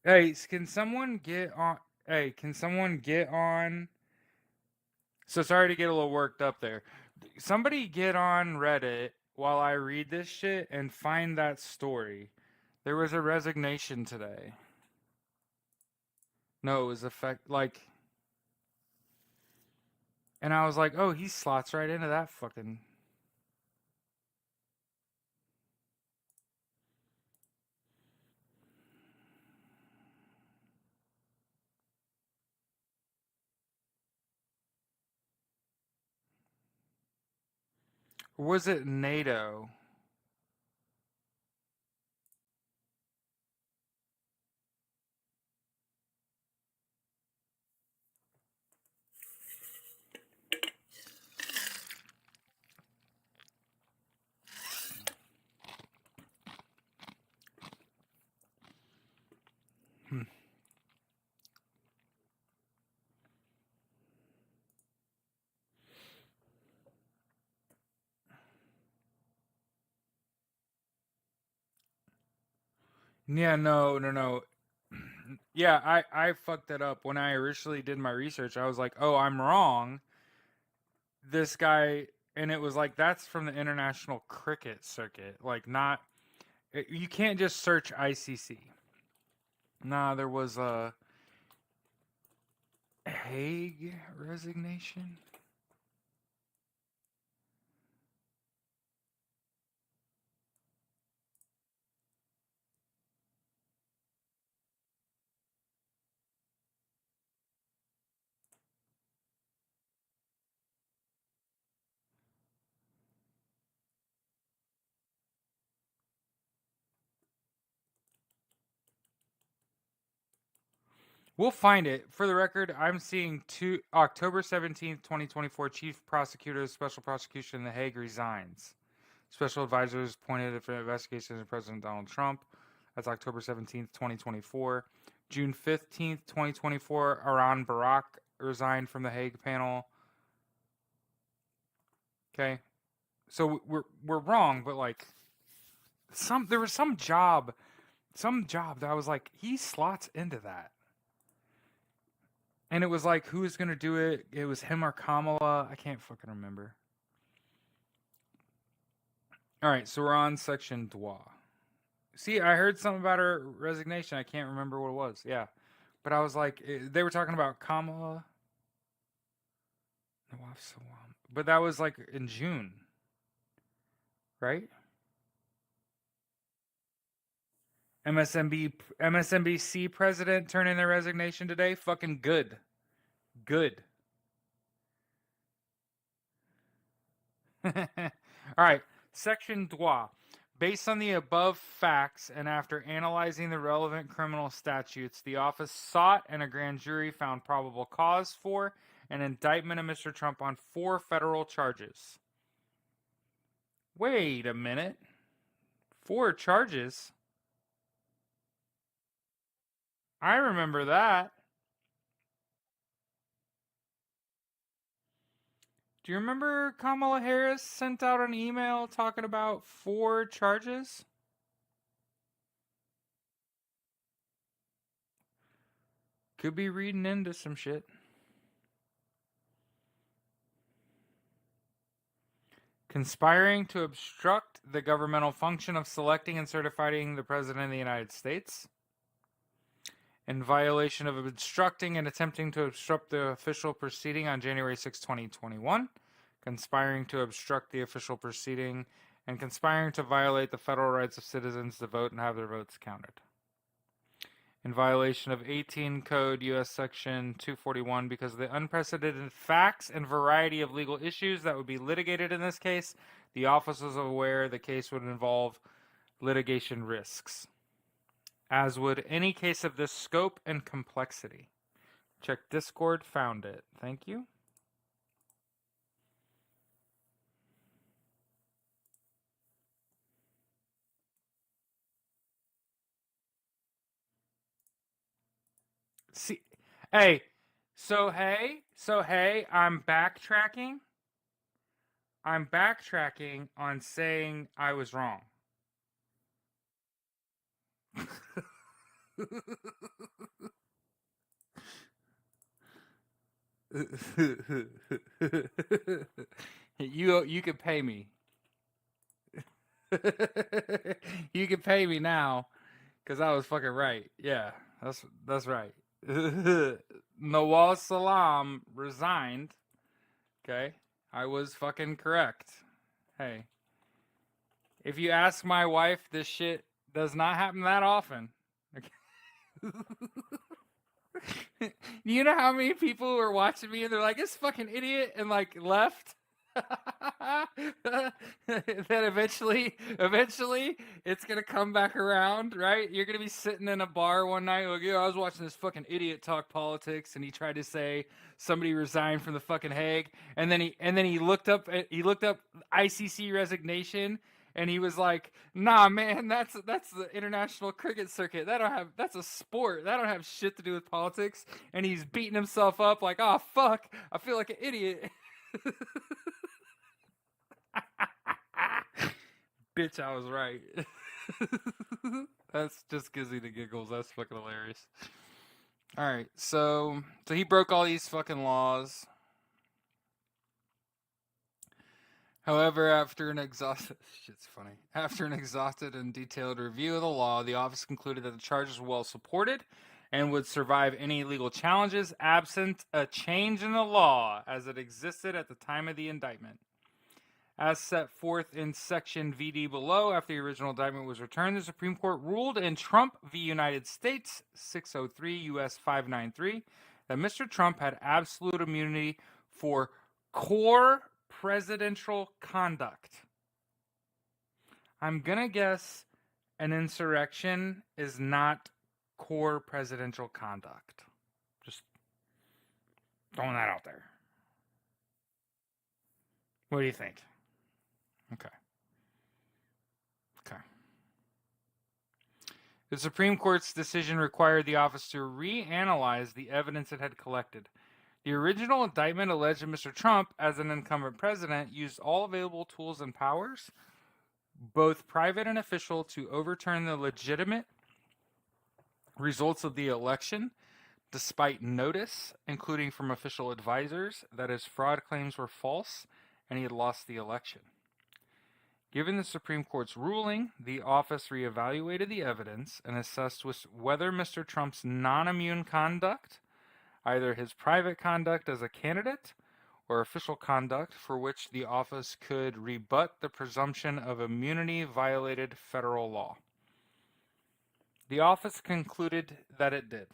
Hey, can someone get on... Hey, can someone get on... So sorry to get a little worked up there. Somebody get on Reddit while I read this shit and find that story. There was a resignation today. No, it was like... And I was like, oh, he slots right into that fucking... Or was it NATO? Yeah, no. Yeah, I fucked that up when I originally did my research. I was like, oh, I'm wrong. This guy, and it was like, that's from the International Cricket Circuit. Like, not, you can't just search ICC. Nah, there was a Hague resignation. We'll find it. For the record, I'm seeing October 17th, 2024, Chief Prosecutor of Special Prosecution in The Hague resigns. Special advisors appointed for investigations of President Donald Trump. That's October 17th, 2024. June 15th, 2024, Aaron Barak resigned from the Hague panel. Okay. So we're wrong, but like there was some job that I was like, he slots into that. And it was like, who was going to do it? It was him or Kamala. I can't fucking remember. All right, so we're on section droit. See, I heard something about her resignation. I can't remember what it was. Yeah. But I was like, they were talking about Kamala. But that was like in June. Right? MSNBC president turning their resignation today. Fucking good. Good. All right. Section droit. Based on the above facts and after analyzing the relevant criminal statutes, the office sought and a grand jury found probable cause for an indictment of Mr. Trump on 4 federal charges. Wait a minute. 4 charges? I remember that. Do you remember Kamala Harris sent out an email talking about 4 charges? Could be reading into some shit. Conspiring to obstruct the governmental function of selecting and certifying the President of the United States. In violation of obstructing and attempting to obstruct the official proceeding on January 6, 2021. Conspiring to obstruct the official proceeding. And conspiring to violate the federal rights of citizens to vote and have their votes counted. In violation of 18 Code U.S. Section 241 because of the unprecedented facts and variety of legal issues that would be litigated in this case, the office was aware the case would involve litigation risks, as would any case of this scope and complexity. Check Discord, found it. Thank you. See, hey, so I'm backtracking. I'm backtracking on saying I was wrong. You could pay me. You can pay me now because I was fucking right. Yeah, that's right. Nawaz Salam resigned. Okay, I was fucking correct. Hey, if you ask my wife, this shit does not happen that often. Okay. You know how many people were watching me and they're like, "This fucking idiot," and like left. Then eventually it's gonna come back around, right? You're gonna be sitting in a bar one night like, yeah, I was watching this fucking idiot talk politics, and he tried to say somebody resigned from the fucking Hague, and then he looked up ICC resignation. And he was like, "Nah, man, that's the international cricket circuit. That's a sport. That don't have shit to do with politics." And he's beating himself up like, "Oh fuck, I feel like an idiot." Bitch, I was right. That's just gives me the giggles. That's fucking hilarious. All right, so he broke all these fucking laws. However, after an exhausted and detailed review of the law, the office concluded that the charges were well supported and would survive any legal challenges absent a change in the law as it existed at the time of the indictment. As set forth in section VD below, after the original indictment was returned, the Supreme Court ruled in Trump v. United States 603 U.S. 593 that Mr. Trump had absolute immunity for core presidential conduct. I'm gonna guess an insurrection is not core presidential conduct. Throwing that out there. What do you think? Okay. The Supreme Court's decision required the office to reanalyze the evidence it had collected. The original indictment alleged that Mr. Trump, as an incumbent president, used all available tools and powers, both private and official, to overturn the legitimate results of the election, despite notice, including from official advisors, that his fraud claims were false and he had lost the election. Given the Supreme Court's ruling, the office reevaluated the evidence and assessed whether Mr. Trump's non-immune conduct, either his private conduct as a candidate or official conduct for which the office could rebut the presumption of immunity, violated federal law. The office concluded that it did.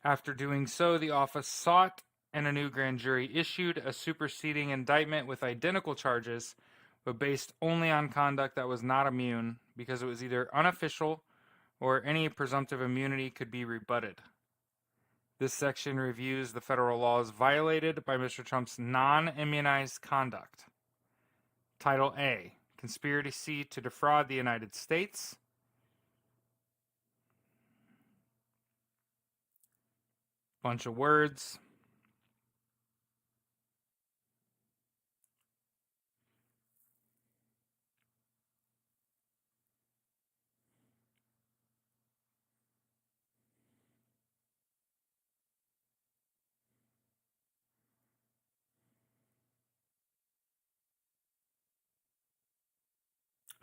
After doing so, the office sought and a new grand jury issued a superseding indictment with identical charges, but based only on conduct that was not immune because it was either unofficial or any presumptive immunity could be rebutted. This section reviews the federal laws violated by Mr. Trump's non-immunized conduct. Title A, Conspiracy to Defraud the United States. Bunch of words.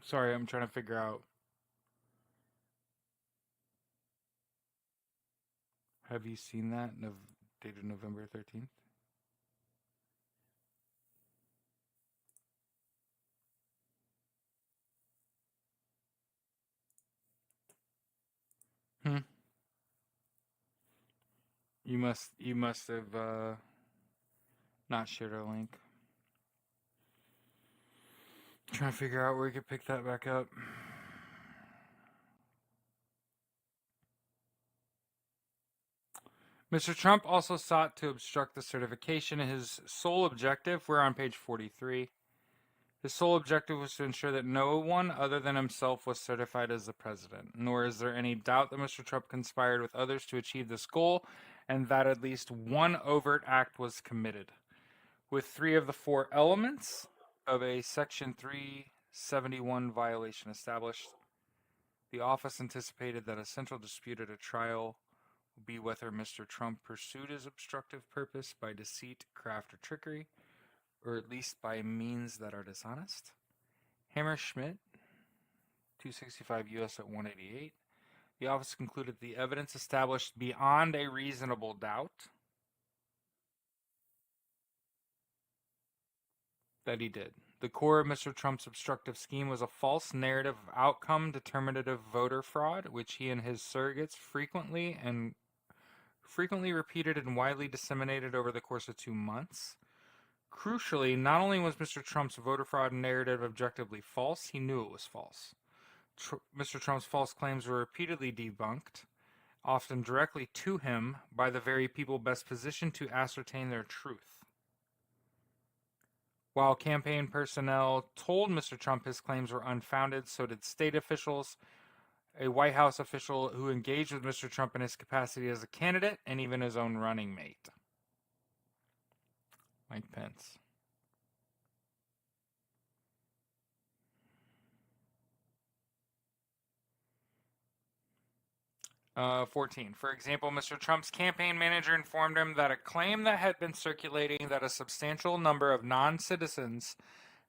Sorry, I'm trying to figure out. Have you seen that? Dated November 13th? You must have not shared a link. I'm trying to figure out where you could pick that back up. Mr. Trump also sought to obstruct the certification. His sole objective, we're on page 43. His sole objective was to ensure that no one other than himself was certified as the president, nor is there any doubt that Mr. Trump conspired with others to achieve this goal, and that at least one overt act was committed. With 3 of the 4 elements of a Section 371 violation established, the office anticipated that a central dispute at a trial would be whether Mr. Trump pursued his obstructive purpose by deceit, craft, or trickery, or at least by means that are dishonest. Hammerschmidt, 265 U.S. at 188. The office concluded the evidence established beyond a reasonable doubt that he did. The core of Mr. Trump's obstructive scheme was a false narrative of outcome-determinative voter fraud, which he and his surrogates frequently repeated and widely disseminated over the course of 2 months. Crucially, not only was Mr. Trump's voter fraud narrative objectively false, he knew it was false. Mr. Trump's false claims were repeatedly debunked, often directly to him, by the very people best positioned to ascertain their truth. While campaign personnel told Mr. Trump his claims were unfounded, so did state officials, a White House official who engaged with Mr. Trump in his capacity as a candidate, and even his own running mate, Mike Pence. Uh, 14. For example, Mr. Trump's campaign manager informed him that a claim that had been circulating that a substantial number of non-citizens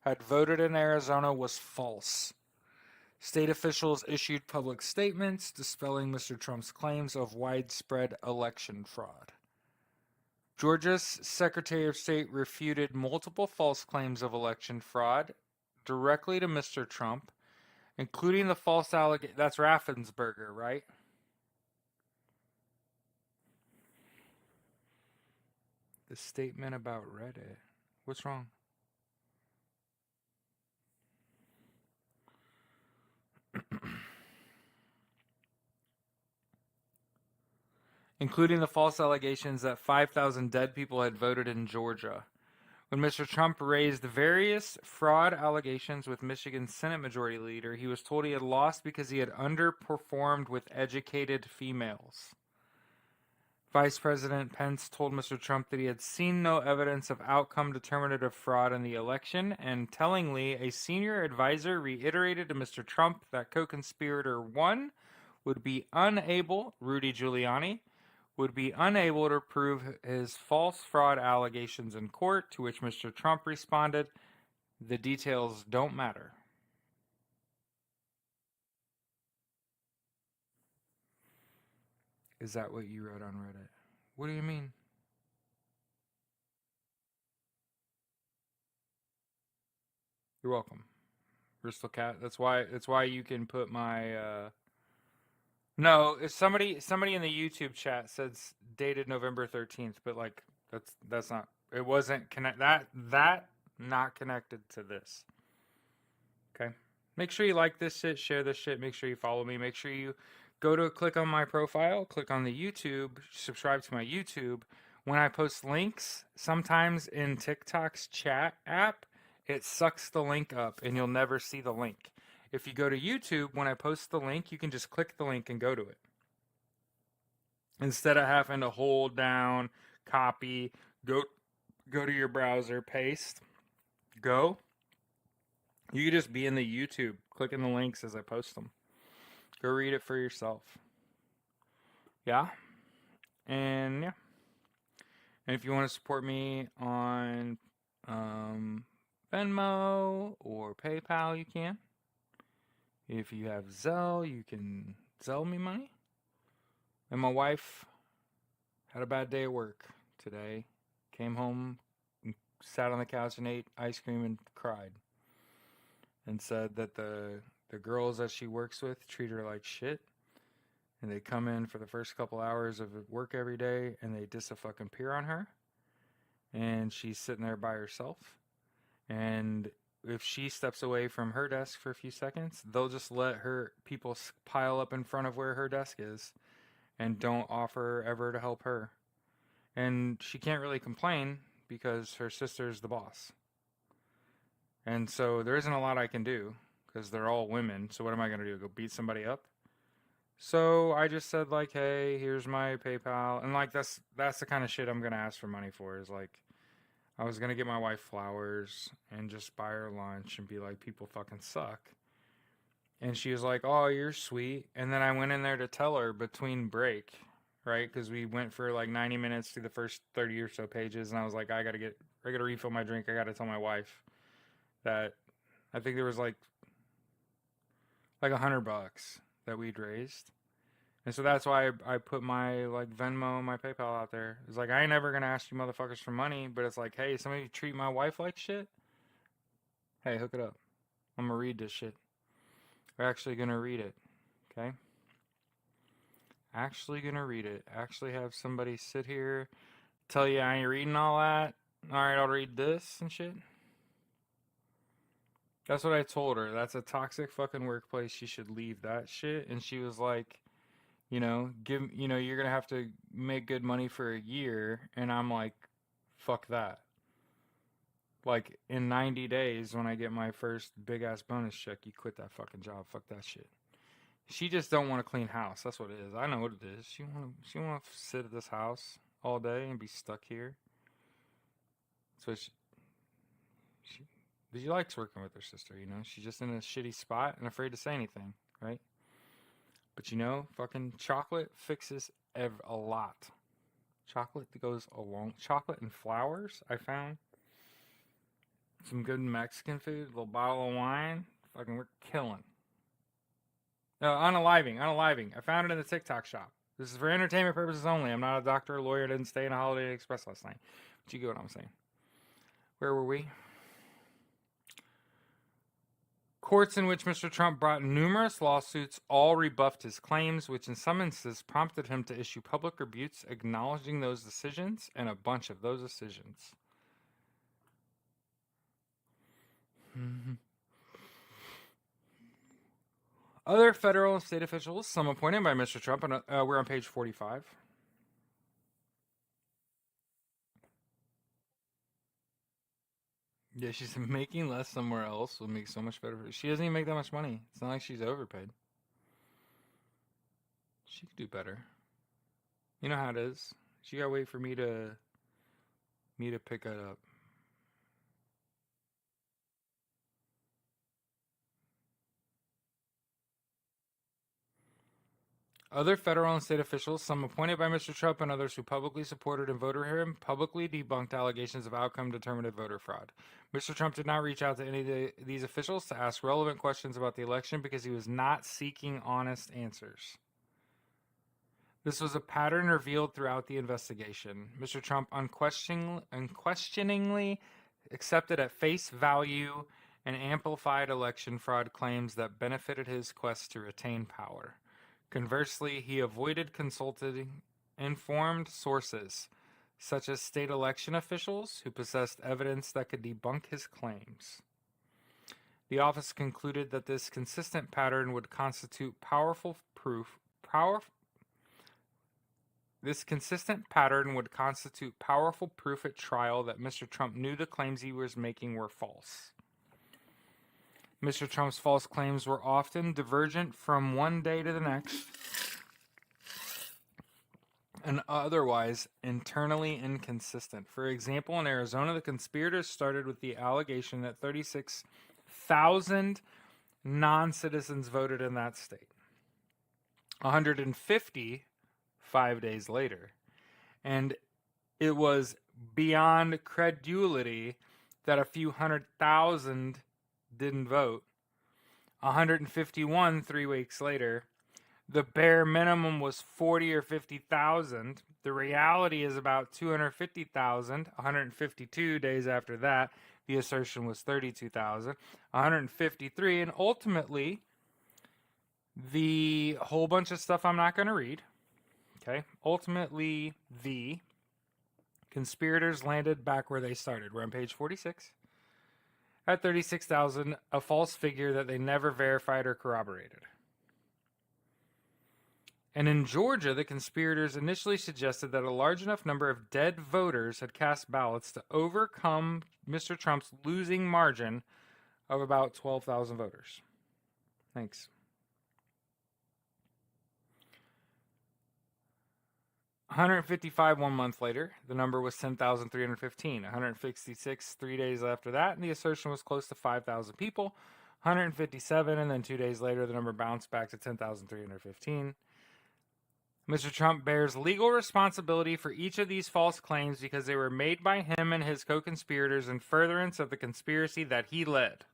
had voted in Arizona was false. State officials issued public statements dispelling Mr. Trump's claims of widespread election fraud. Georgia's Secretary of State refuted multiple false claims of election fraud directly to Mr. Trump, including the false allegation. That's Raffensperger, right? The statement about Reddit. What's wrong? including the false allegations that 5,000 dead people had voted in Georgia. When Mr. Trump raised various fraud allegations with Michigan's Senate Majority Leader, he was told he had lost because he had underperformed with educated females. Vice President Pence told Mr. Trump that he had seen no evidence of outcome determinative fraud in the election, and tellingly, a senior advisor reiterated to Mr. Trump that co-conspirator 1 would be unable, Rudy Giuliani, would be unable to prove his false fraud allegations in court, to which Mr. Trump responded, "The details don't matter." Is that what you wrote on Reddit? What do you mean? You're welcome. Bristol Cat. That's why you can put my No, if somebody in the YouTube chat says dated November 13th, but like that's not, it wasn't that not connected to this. Okay? Make sure you like this shit, share this shit, make sure you follow me, make sure you go to click on my profile, click on the YouTube, subscribe to my YouTube. When I post links, sometimes in TikTok's chat app, it sucks the link up and you'll never see the link. If you go to YouTube, when I post the link, you can just click the link and go to it. Instead of having to hold down, copy, go to your browser, paste, go. You can just be in the YouTube, clicking the links as I post them. Go read it for yourself. Yeah? And yeah. And if you want to support me on Venmo or PayPal, you can. If you have Zelle, you can Zelle me money. And my wife had a bad day at work today. Came home, and sat on the couch and ate ice cream and cried. And said that the girls that she works with treat her like shit. And they come in for the first couple hours of work every day and they dis-a-fucking-peer on her. And she's sitting there by herself. And if she steps away from her desk for a few seconds, they'll just let her people pile up in front of where her desk is and don't offer ever to help her. And she can't really complain because her sister's the boss. And so there isn't a lot I can do because they're all women. So what am I going to do? Go beat somebody up? So I just said like, hey, here's my PayPal. And like that's the kind of shit I'm going to ask for money for, is like, I was going to get my wife flowers and just buy her lunch and be like, people fucking suck. And she was like, oh, you're sweet. And then I went in there to tell her between break, right? Because we went for like 90 minutes through the first 30 or so pages. And I was like, I got to refill my drink. I got to tell my wife that I think there was like $100 that we'd raised. And so that's why I put my like Venmo, my PayPal out there. It's like, I ain't never going to ask you motherfuckers for money, but it's like, hey, somebody treat my wife like shit? Hey, hook it up. I'm going to read this shit. We're actually going to read it. Okay? Actually going to read it. Actually have somebody sit here, tell you I ain't reading all that. Alright, I'll read this and shit. That's what I told her. That's a toxic fucking workplace. She should leave that shit. And she was like, you're gonna have to make good money for a year. And I'm like, fuck that. Like, in 90 days, when I get my first big ass bonus check, you quit that fucking job. Fuck that shit. She just don't want to clean house. That's what it is. I know what it is. She want to sit at this house all day and be stuck here. So she likes working with her sister, She's just in a shitty spot and afraid to say anything, right? But fucking chocolate fixes a lot. Chocolate that goes along. Chocolate and flowers, I found. Some good Mexican food, a little bottle of wine. Fucking, we're killing. No, unaliving. I found it in the TikTok shop. This is for entertainment purposes only. I'm not a doctor or lawyer. I didn't stay in a Holiday Inn Express last night. But you get what I'm saying. Where were we? Courts in which Mr. Trump brought numerous lawsuits all rebuffed his claims, which in some instances prompted him to issue public rebukes acknowledging those decisions and a bunch of those decisions. Other federal and state officials, some appointed by Mr. Trump, and we're on page 45. Yeah, she's making less somewhere else will make so much better. She doesn't even make that much money. It's not like she's overpaid. She could do better. You know how it is. She gotta wait for me to pick it up. Other federal and state officials, some appointed by Mr. Trump and others who publicly supported and voted for him, publicly debunked allegations of outcome-determinative voter fraud. Mr. Trump did not reach out to any of these officials to ask relevant questions about the election because he was not seeking honest answers. This was a pattern revealed throughout the investigation. Mr. Trump unquestioningly accepted at face value and amplified election fraud claims that benefited his quest to retain power. Conversely, he avoided consulting informed sources, such as state election officials who possessed evidence that could debunk his claims. The office concluded that this consistent pattern would constitute powerful proof at trial that Mr. Trump knew the claims he was making were false. Mr. Trump's false claims were often divergent from one day to the next and otherwise internally inconsistent. For example, in Arizona, the conspirators started with the allegation that 36,000 non-citizens voted in that state. 150 5 days later. And it was beyond credulity that a few 100,000 didn't vote. 151 3 weeks later. The bare minimum was 40 or 50,000. The reality is about 250,000. 152 days after that, the assertion was 32,000. 153, and ultimately, the whole bunch of stuff I'm not going to read. Okay. Ultimately, the conspirators landed back where they started. We're on page 46. At 36,000, a false figure that they never verified or corroborated. And in Georgia, the conspirators initially suggested that a large enough number of dead voters had cast ballots to overcome Mr. Trump's losing margin of about 12,000 voters. Thanks. 155 1 month later, the number was 10,315. 166 3 days after that, and the assertion was close to 5,000 people. 157, and then 2 days later, the number bounced back to 10,315. Mr. Trump bears legal responsibility for each of these false claims because they were made by him and his co-conspirators in furtherance of the conspiracy that he led.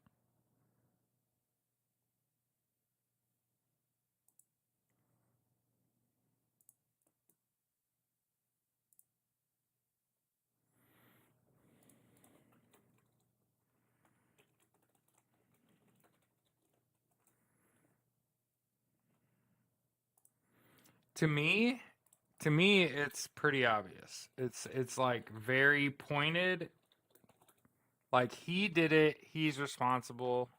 To me, it's pretty obvious. It's like very pointed. Like he did it, he's responsible.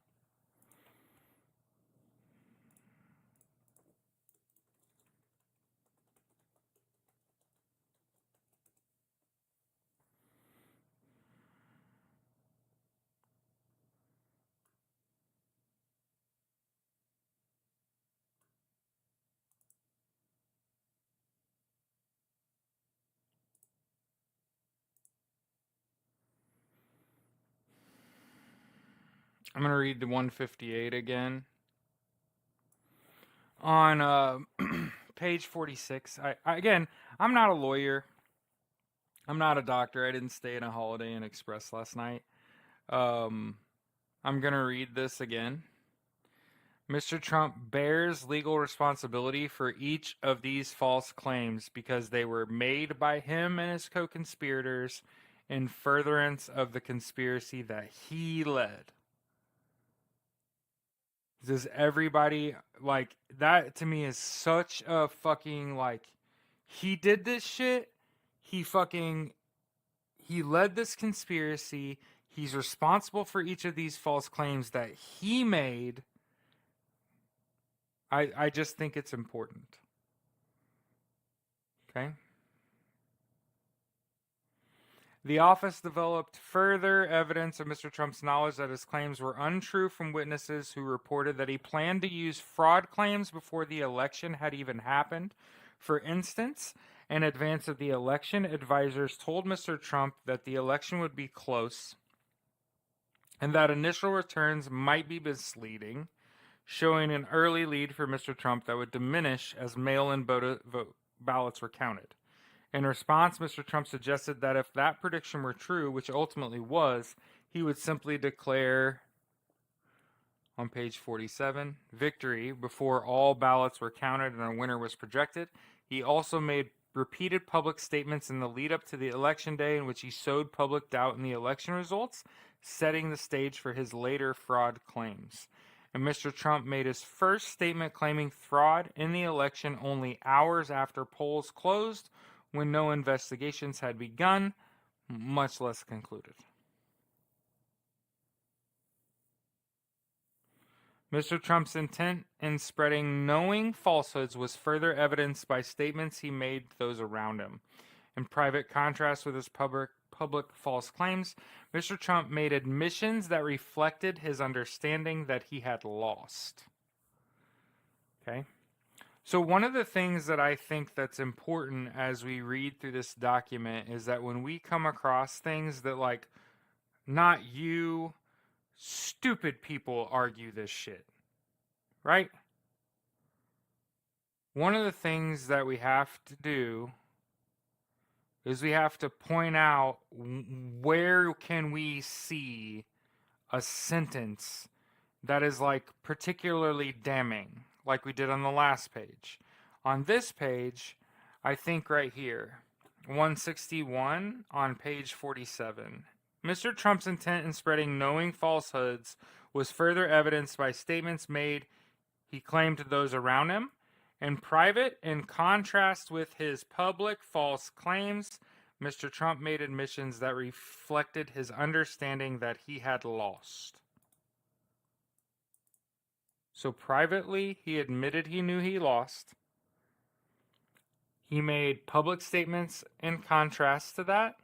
I'm going to read the 158 again. On page 46, again, I'm not a lawyer. I'm not a doctor. I didn't stay in a Holiday Inn Express last night. I'm going to read this again. Mr. Trump bears legal responsibility for each of these false claims because they were made by him and his co-conspirators in furtherance of the conspiracy that he led. Does everybody, like, that to me is such a fucking, like, he did this shit, he led this conspiracy, he's responsible for each of these false claims that he made. I just think it's important. Okay? The office developed further evidence of Mr. Trump's knowledge that his claims were untrue from witnesses who reported that he planned to use fraud claims before the election had even happened. For instance, in advance of the election, advisors told Mr. Trump that the election would be close and that initial returns might be misleading, showing an early lead for Mr. Trump that would diminish as mail-in ballots were counted. In response, Mr. Trump suggested that if that prediction were true, which ultimately was, he would simply declare, on page 47, victory before all ballots were counted and a winner was projected. He also made repeated public statements in the lead up to the election day in which he sowed public doubt in the election results, setting the stage for his later fraud claims. And Mr. Trump made his first statement claiming fraud in the election only hours after polls closed, when no investigations had begun, much less concluded. Mr. Trump's intent in spreading knowing falsehoods was further evidenced by statements he made to those around him. In private contrast with his public false claims, Mr. Trump made admissions that reflected his understanding that he had lost. Okay? So one of the things that I think that's important as we read through this document is that when we come across things that, like, not you, stupid people argue this shit, right? One of the things that we have to do is we have to point out where can we see a sentence that is, like, particularly damning, like we did on the last page. On this page, I think right here, 161 on page 47. Mr. Trump's intent in spreading knowing falsehoods was further evidenced by statements made, he claimed, to those around him. In private, in contrast with his public false claims, Mr. Trump made admissions that reflected his understanding that he had lost. So privately, he admitted he knew he lost. He made public statements in contrast to that.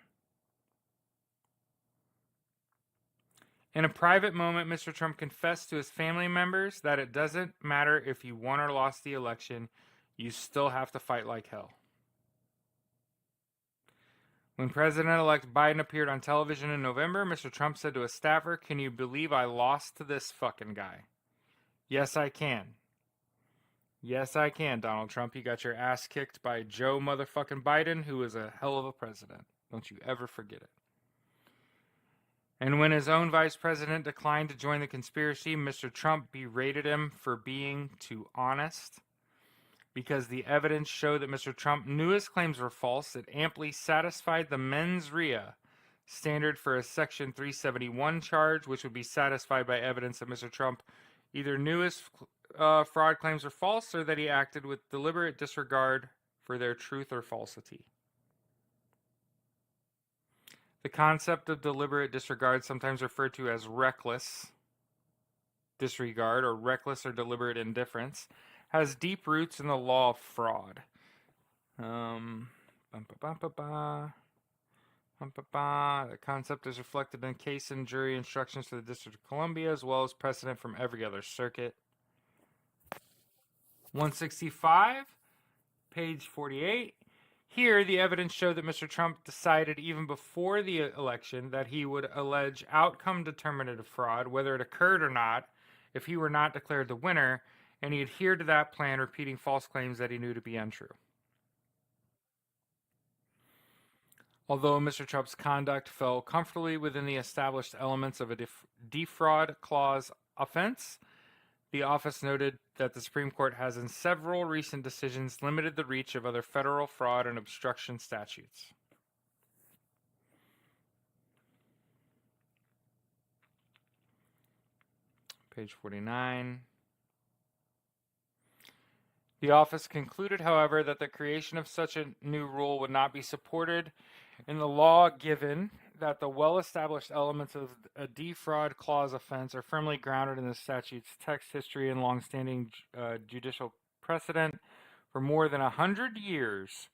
In a private moment, Mr. Trump confessed to his family members that it doesn't matter if you won or lost the election, you still have to fight like hell. When President-elect Biden appeared on television in November, Mr. Trump said to a staffer, "Can you believe I lost to this fucking guy?" Yes, I can. Yes, I can, Donald Trump. You got your ass kicked by Joe motherfucking Biden, who is a hell of a president. Don't you ever forget it. And when his own vice president declined to join the conspiracy, Mr. Trump berated him for being too honest. Because the evidence showed that Mr. Trump knew his claims were false, it amply satisfied the mens rea standard for a Section 371 charge, which would be satisfied by evidence that Mr. Trump either knew his fraud claims were false or that he acted with deliberate disregard for their truth or falsity. The concept of deliberate disregard, sometimes referred to as reckless disregard or reckless or deliberate indifference, has deep roots in the law of fraud. The concept is reflected in case and jury instructions for the District of Columbia, as well as precedent from every other circuit. 165, page 48. Here, the evidence showed that Mr. Trump decided even before the election that he would allege outcome-determinative fraud, whether it occurred or not, if he were not declared the winner, and he adhered to that plan, repeating false claims that he knew to be untrue. Although Mr. Trump's conduct fell comfortably within the established elements of a defraud clause offense, the office noted that the Supreme Court has in several recent decisions limited the reach of other federal fraud and obstruction statutes. Page 49. The office concluded, however, that the creation of such a new rule would not be supported in the law, given that the well-established elements of a defraud clause offense are firmly grounded in the statute's text, history, and long-standing judicial precedent. For more than 100 years,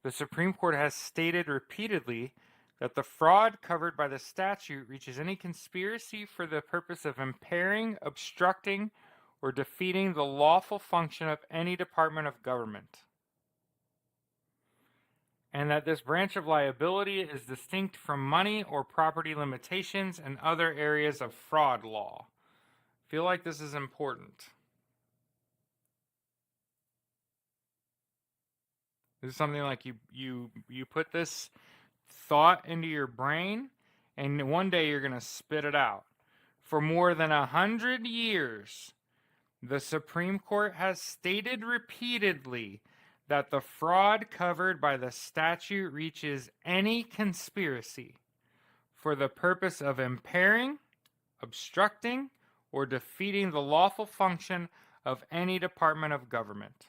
the Supreme Court has stated repeatedly that the fraud covered by the statute reaches any conspiracy for the purpose of impairing, obstructing, or defeating the lawful function of any department of government. And that this branch of liability is distinct from money or property limitations and other areas of fraud law. I feel like this is important. This is something like you put this thought into your brain, and one day you're going to spit it out. For more than 100 years, the Supreme Court has stated repeatedly that the fraud covered by the statute reaches any conspiracy for the purpose of impairing, obstructing, or defeating the lawful function of any department of government.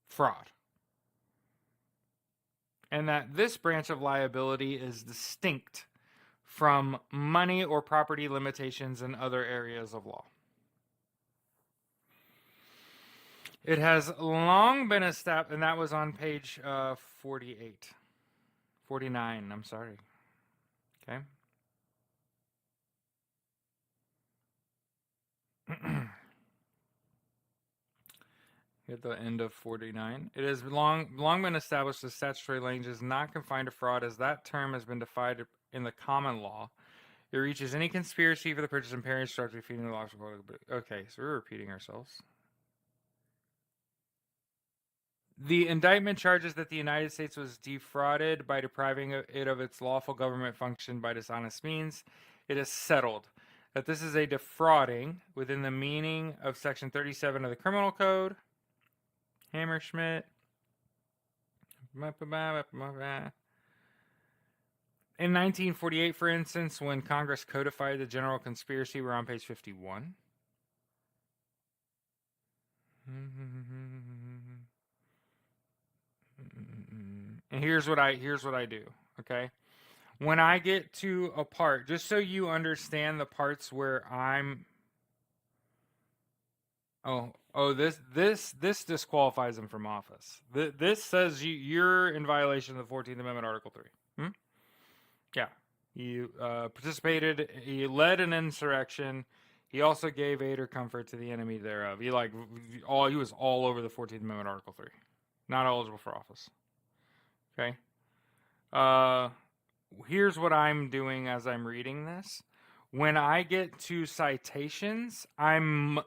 Fraud. And that this branch of liability is distinct from money or property limitations in other areas of law. It has long been established, and that was on page 49, I'm sorry. Okay. At the end of 49. It has long been established that statutory language is not confined to fraud, as that term has been defined in the common law. It reaches any conspiracy for the purchase of impairing, obstructing, defeating the law. Okay, so we're repeating ourselves. The indictment charges that the United States was defrauded by depriving it of its lawful government function by dishonest means. It is settled that this is a defrauding within the meaning of Section 37 of the Criminal Code. Hammerschmidt. In 1948, for instance, when Congress codified the general conspiracy, we're on page 51. And here's what I do, okay? When I get to a part, just so you understand the parts where I'm this disqualifies him from office. This says you're in violation of the 14th Amendment, Article 3. Yeah. He participated, he led an insurrection. He also gave aid or comfort to the enemy thereof. He was all over the 14th Amendment, Article 3. Not eligible for office. Okay? Here's what I'm doing as I'm reading this. When I get to citations, I'm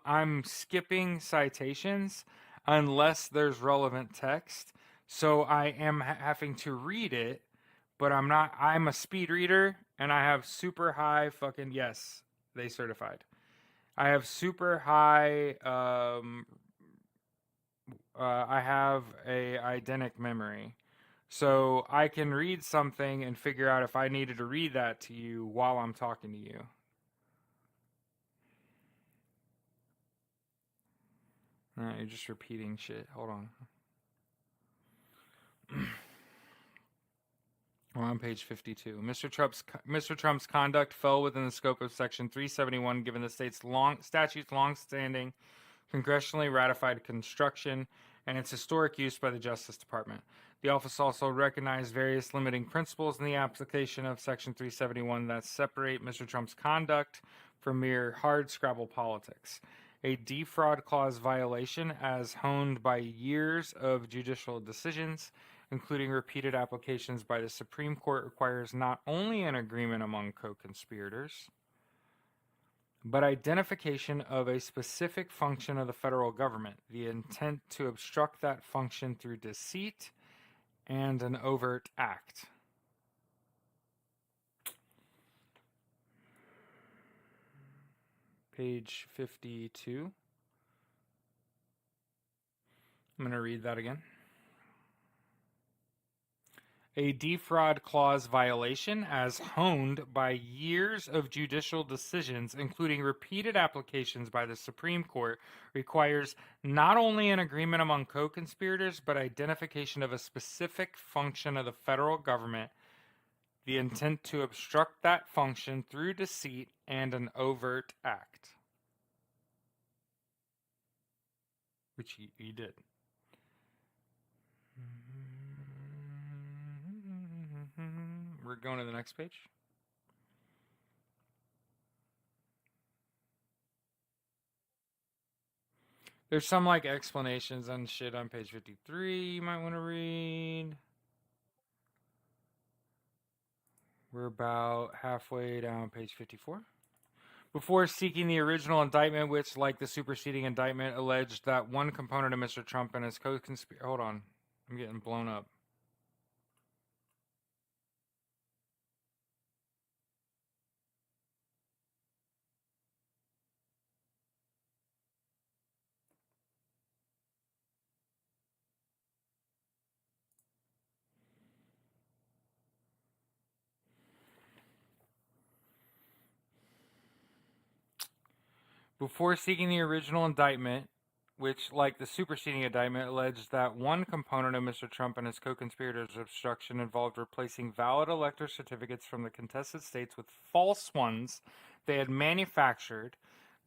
skipping citations unless there's relevant text. So I am having to read it, but I'm a speed reader, and I have super high fucking, yes, they certified. I have super high, I have a eidetic memory. So I can read something and figure out if I needed to read that to you while I'm talking to you. You're just repeating shit. Hold on. We're on page 52. Mr. Trump's conduct fell within the scope of Section 371, given the statute's long-standing, congressionally ratified construction and its historic use by the Justice Department. The office also recognized various limiting principles in the application of Section 371 that separate Mr. Trump's conduct from mere hard-scrabble politics. A defraud clause violation, as honed by years of judicial decisions, including repeated applications by the Supreme Court, requires not only an agreement among co-conspirators, but identification of a specific function of the federal government, the intent to obstruct that function through deceit, and an overt act. Page 52. I'm going to read that again. A defraud clause violation, as honed by years of judicial decisions, including repeated applications by the Supreme Court, requires not only an agreement among co-conspirators, but identification of a specific function of the federal government, the intent to obstruct that function through deceit, and an overt act. Which he did. we're going to the next page. There's some like explanations on shit on page 53 you might want to read. We're about halfway down page 54. Before seeking the original indictment, which, like the superseding indictment, alleged that one component of Mr. Trump and his co-conspirator... Hold on. I'm getting blown up. Before seeking the original indictment, which, like the superseding indictment, alleged that one component of Mr. Trump and his co-conspirators' obstruction involved replacing valid elector certificates from the contested states with false ones they had manufactured,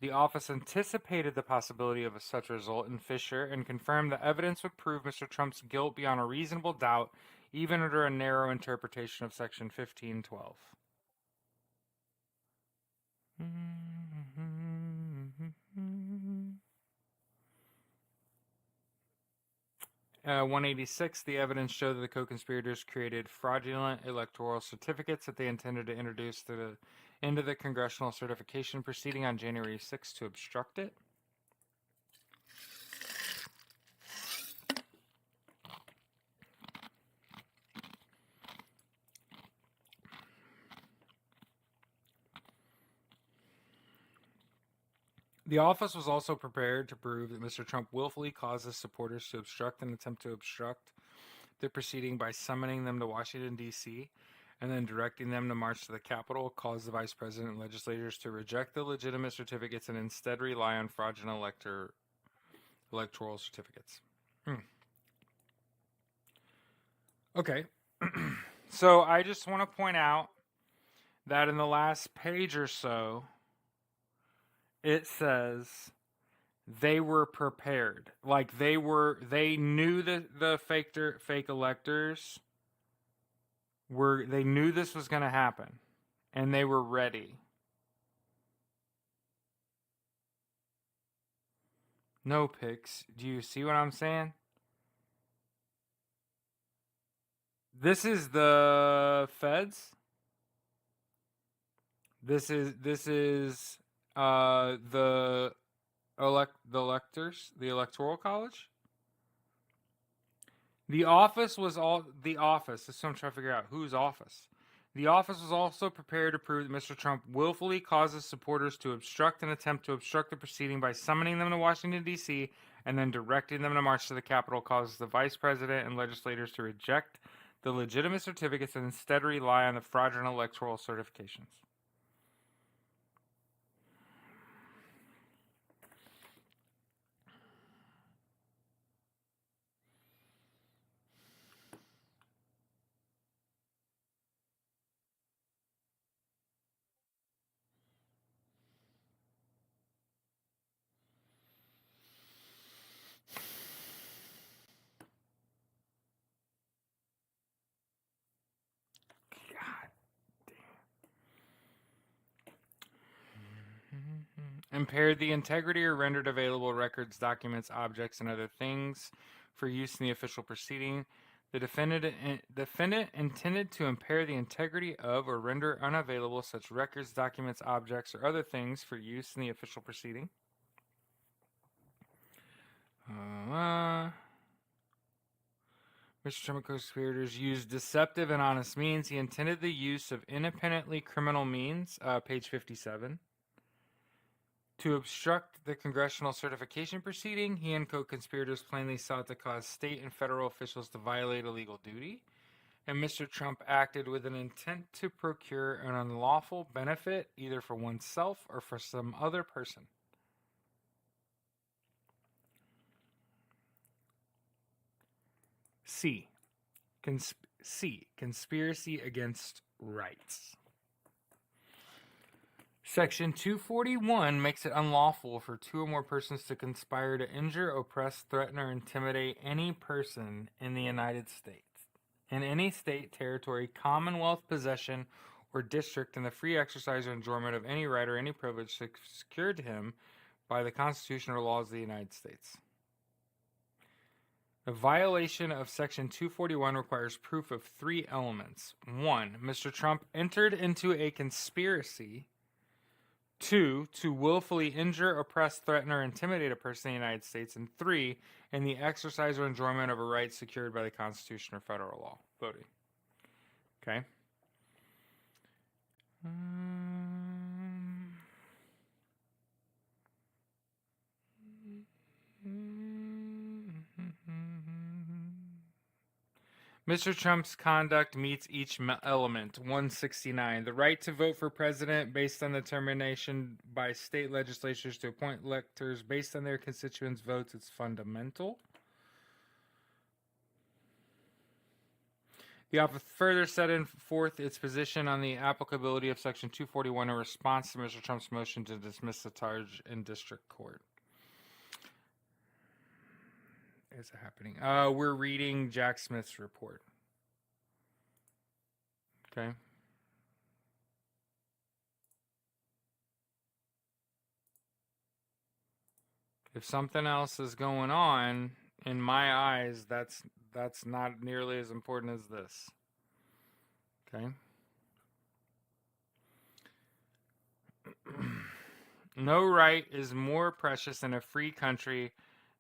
the office anticipated the possibility of such a result in Fisher and confirmed that evidence would prove Mr. Trump's guilt beyond a reasonable doubt, even under a narrow interpretation of Section 1512. 186, the evidence showed that the co-conspirators created fraudulent electoral certificates that they intended to introduce into the congressional certification proceeding on January 6 to obstruct it. The office was also prepared to prove that Mr. Trump willfully caused his supporters to obstruct and attempt to obstruct the proceeding by summoning them to Washington, D.C., and then directing them to march to the Capitol, cause the vice president and legislators to reject the legitimate certificates and instead rely on fraudulent electoral certificates. Okay. So I just want to point out that in the last page or so, it says they were prepared. Like they knew that the fake electors they knew this was going to happen and they were ready. No, Pix. Do you see what I'm saying? This is the feds. This is the electors, the electoral college. The office was the office. That's what I'm trying to figure out. Whose office? The office was also prepared to prove that Mr. Trump willfully causes supporters to obstruct and attempt to obstruct the proceeding by summoning them to Washington, D.C., and then directing them to march to the Capitol, causes the vice president and legislators to reject the legitimate certificates and instead rely on the fraudulent electoral certifications. Impaired the integrity or rendered available records, documents, objects, and other things for use in the official proceeding. The defendant intended to impair the integrity of or render unavailable such records, documents, objects, or other things for use in the official proceeding. Mr. Trump and co-conspirators used deceptive and honest means. He intended the use of independently criminal means, page 57. To obstruct the congressional certification proceeding, he and co-conspirators plainly sought to cause state and federal officials to violate a legal duty, and Mr. Trump acted with an intent to procure an unlawful benefit either for oneself or for some other person. C. Conspiracy against rights. Section 241 makes it unlawful for two or more persons to conspire to injure, oppress, threaten, or intimidate any person in the United States. in any state, territory, commonwealth, possession, or district in the free exercise or enjoyment of any right or any privilege secured to him by the Constitution or laws of the United States. A violation of Section 241 requires proof of 3 elements. 1. Mr. Trump entered into a conspiracy. 2. To willfully injure, oppress, threaten, or intimidate a person in the United States. And 3. In the exercise or enjoyment of a right secured by the Constitution or federal law. Voting. Okay. Mr. Trump's conduct meets each element. 169. The right to vote for president based on determination by state legislatures to appoint electors based on their constituents' votes is fundamental. The office further set forth its position on the applicability of Section 241 in response to Mr. Trump's motion to dismiss the charge in district court. Is it happening? We're reading Jack Smith's report. Okay. If something else is going on, in my eyes, that's not nearly as important as this. Okay. No right is more precious in a free country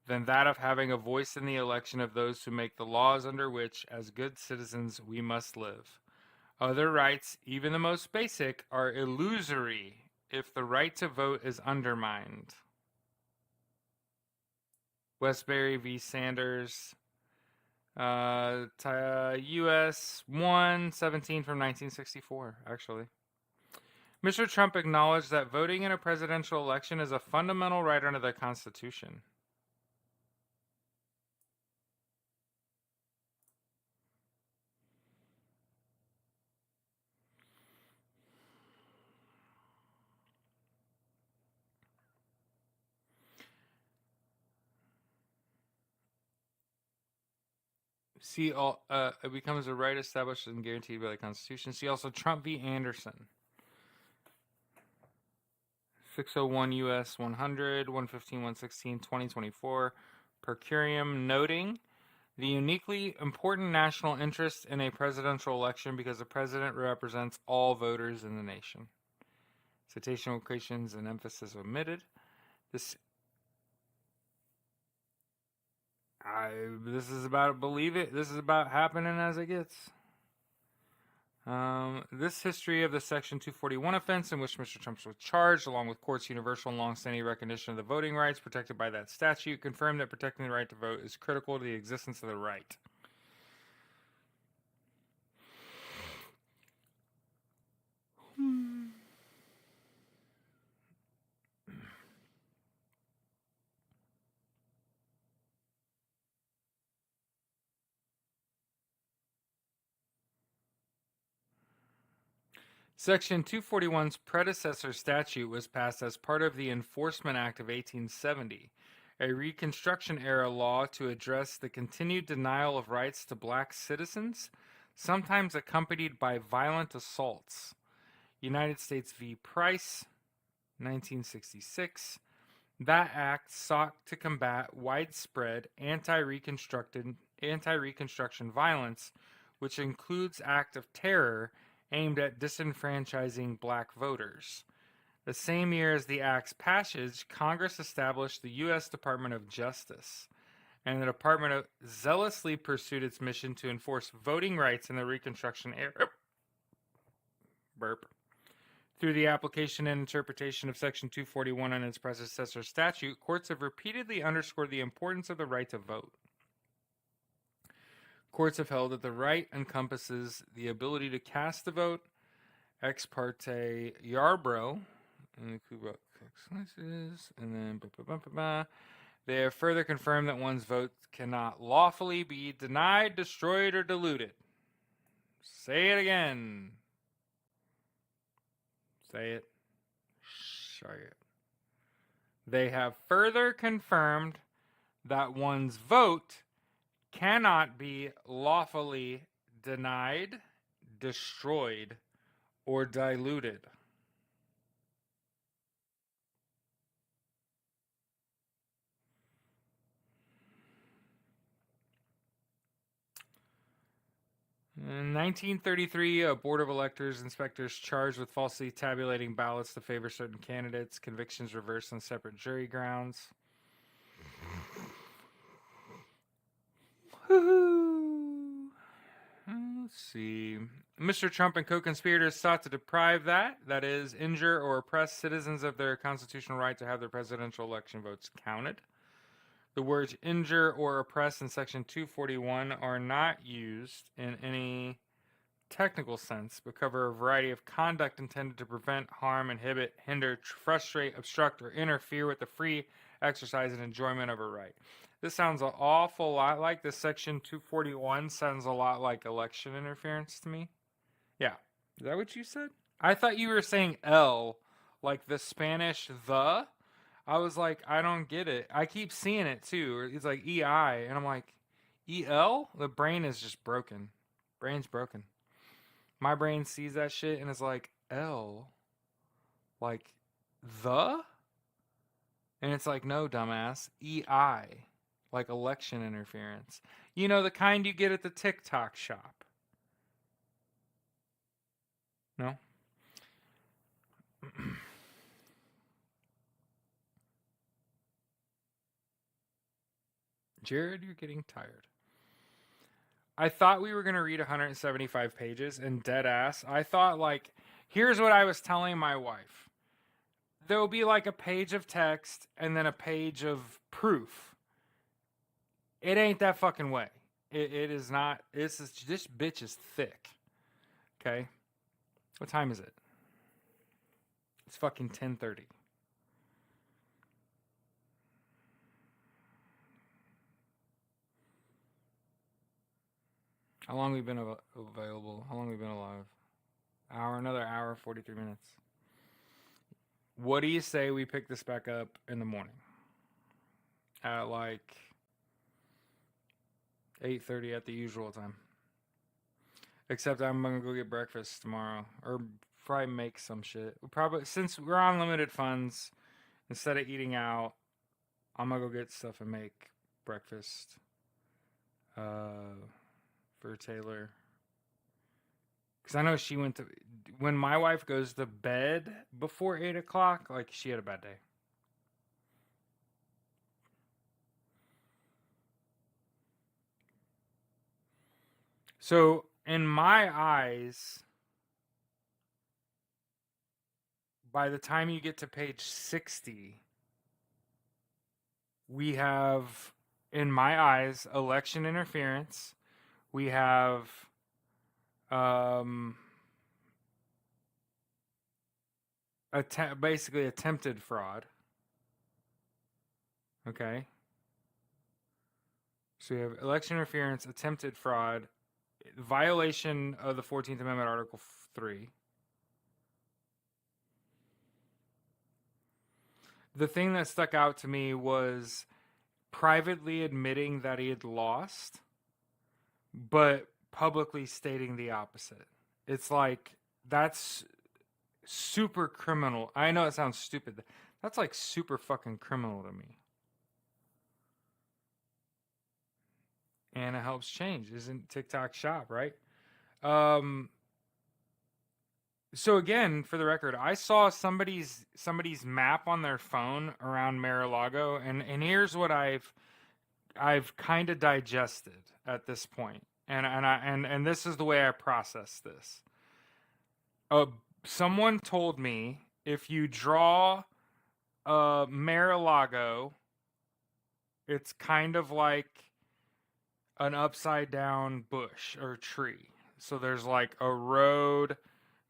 than that of having a voice in the election of those who make the laws under which, as good citizens, we must live. Other rights, even the most basic, are illusory if the right to vote is undermined. Westbury v. Sanders, U.S. 117 from 1964, actually. Mr. Trump acknowledged that voting in a presidential election is a fundamental right under the Constitution. See, it becomes a right established and guaranteed by the Constitution. See also Trump v. Anderson. 601 U.S. 100, 115, 116, 2024. Per curiam, noting the uniquely important national interest in a presidential election because the president represents all voters in the nation. Citation locations and emphasis omitted. This is about believe it. This is about happening as it gets. This history of the Section 241 offense in which Mr. Trump was charged, along with court's universal and long-standing recognition of the voting rights protected by that statute, confirmed that protecting the right to vote is critical to the existence of the right. Section 241's predecessor statute was passed as part of the Enforcement Act of 1870, a Reconstruction-era law to address the continued denial of rights to black citizens, sometimes accompanied by violent assaults. United States v. Price, 1966. That act sought to combat widespread anti-Reconstruction violence, which includes acts of terror aimed at disenfranchising black voters. The same year as the act's passage, Congress established the U.S. Department of Justice, and the department zealously pursued its mission to enforce voting rights in the Reconstruction era. Through the application and interpretation of Section 241 and its predecessor statute, courts have repeatedly underscored the importance of the right to vote. Courts have held that the right encompasses the ability to cast the vote. Ex parte Yarbrough, and then they have further confirmed that one's vote cannot lawfully be denied, destroyed, or diluted. Say it again. Say it. Say it. They have further confirmed that one's vote cannot be lawfully denied, destroyed, or diluted? In 1933, a board of electors inspectors charged with falsely tabulating ballots to favor certain candidates, convictions reversed on separate jury grounds. Woohoo! Let's see. Mr. Trump and co-conspirators sought to deprive that is, injure or oppress citizens of their constitutional right to have their presidential election votes counted. The words injure or oppress in Section 241 are not used in any technical sense, but cover a variety of conduct intended to prevent, harm, inhibit, hinder, frustrate, obstruct, or interfere with the free exercise and enjoyment of a right. This sounds an awful lot like this Section 241 sounds a lot like election interference to me. Yeah. Is that what you said? I thought you were saying L, like the Spanish the. I was like, I don't get it. I keep seeing it too. It's like EI, and I'm like, EL? The brain is just broken. Brain's broken. My brain sees that shit and is like, L, like the? And it's like, no, dumbass, EI, like election interference. You know, the kind you get at the TikTok shop. No? Jared, you're getting tired. I thought we were going to read 175 pages, and dead ass, I thought, like, here's what I was telling my wife. There'll be like a page of text and then a page of proof. It ain't that fucking way. It is not. This bitch is thick. Okay? What time is it? It's fucking 10:30. How long have we been available? How long have we been alive? Another hour, 43 minutes. What do you say we pick this back up in the morning? At like 8:30 at the usual time. Except I'm gonna go get breakfast tomorrow. Or probably make some shit. Probably, since we're on limited funds, instead of eating out, I'm gonna go get stuff and make breakfast for Taylor. Because I know she went to. When my wife goes to bed before 8 o'clock, like, she had a bad day. So, in my eyes, by the time you get to page 60, we have, in my eyes, election interference. We have basically attempted fraud. Okay. So we have election interference, attempted fraud, violation of the 14th Amendment, Article 3. The thing that stuck out to me was privately admitting that he had lost, but publicly stating the opposite. It's like, that's super criminal. I know it sounds stupid. That's like super fucking criminal to me. And it helps change. Isn't TikTok shop, right? So again, for the record, I saw somebody's map on their phone around Mar-a-Lago, and here's what I've kind of digested at this point, and this is the way I process this. Someone told me if you draw Mar-a-Lago, it's kind of like an upside down bush or tree. So there's like a road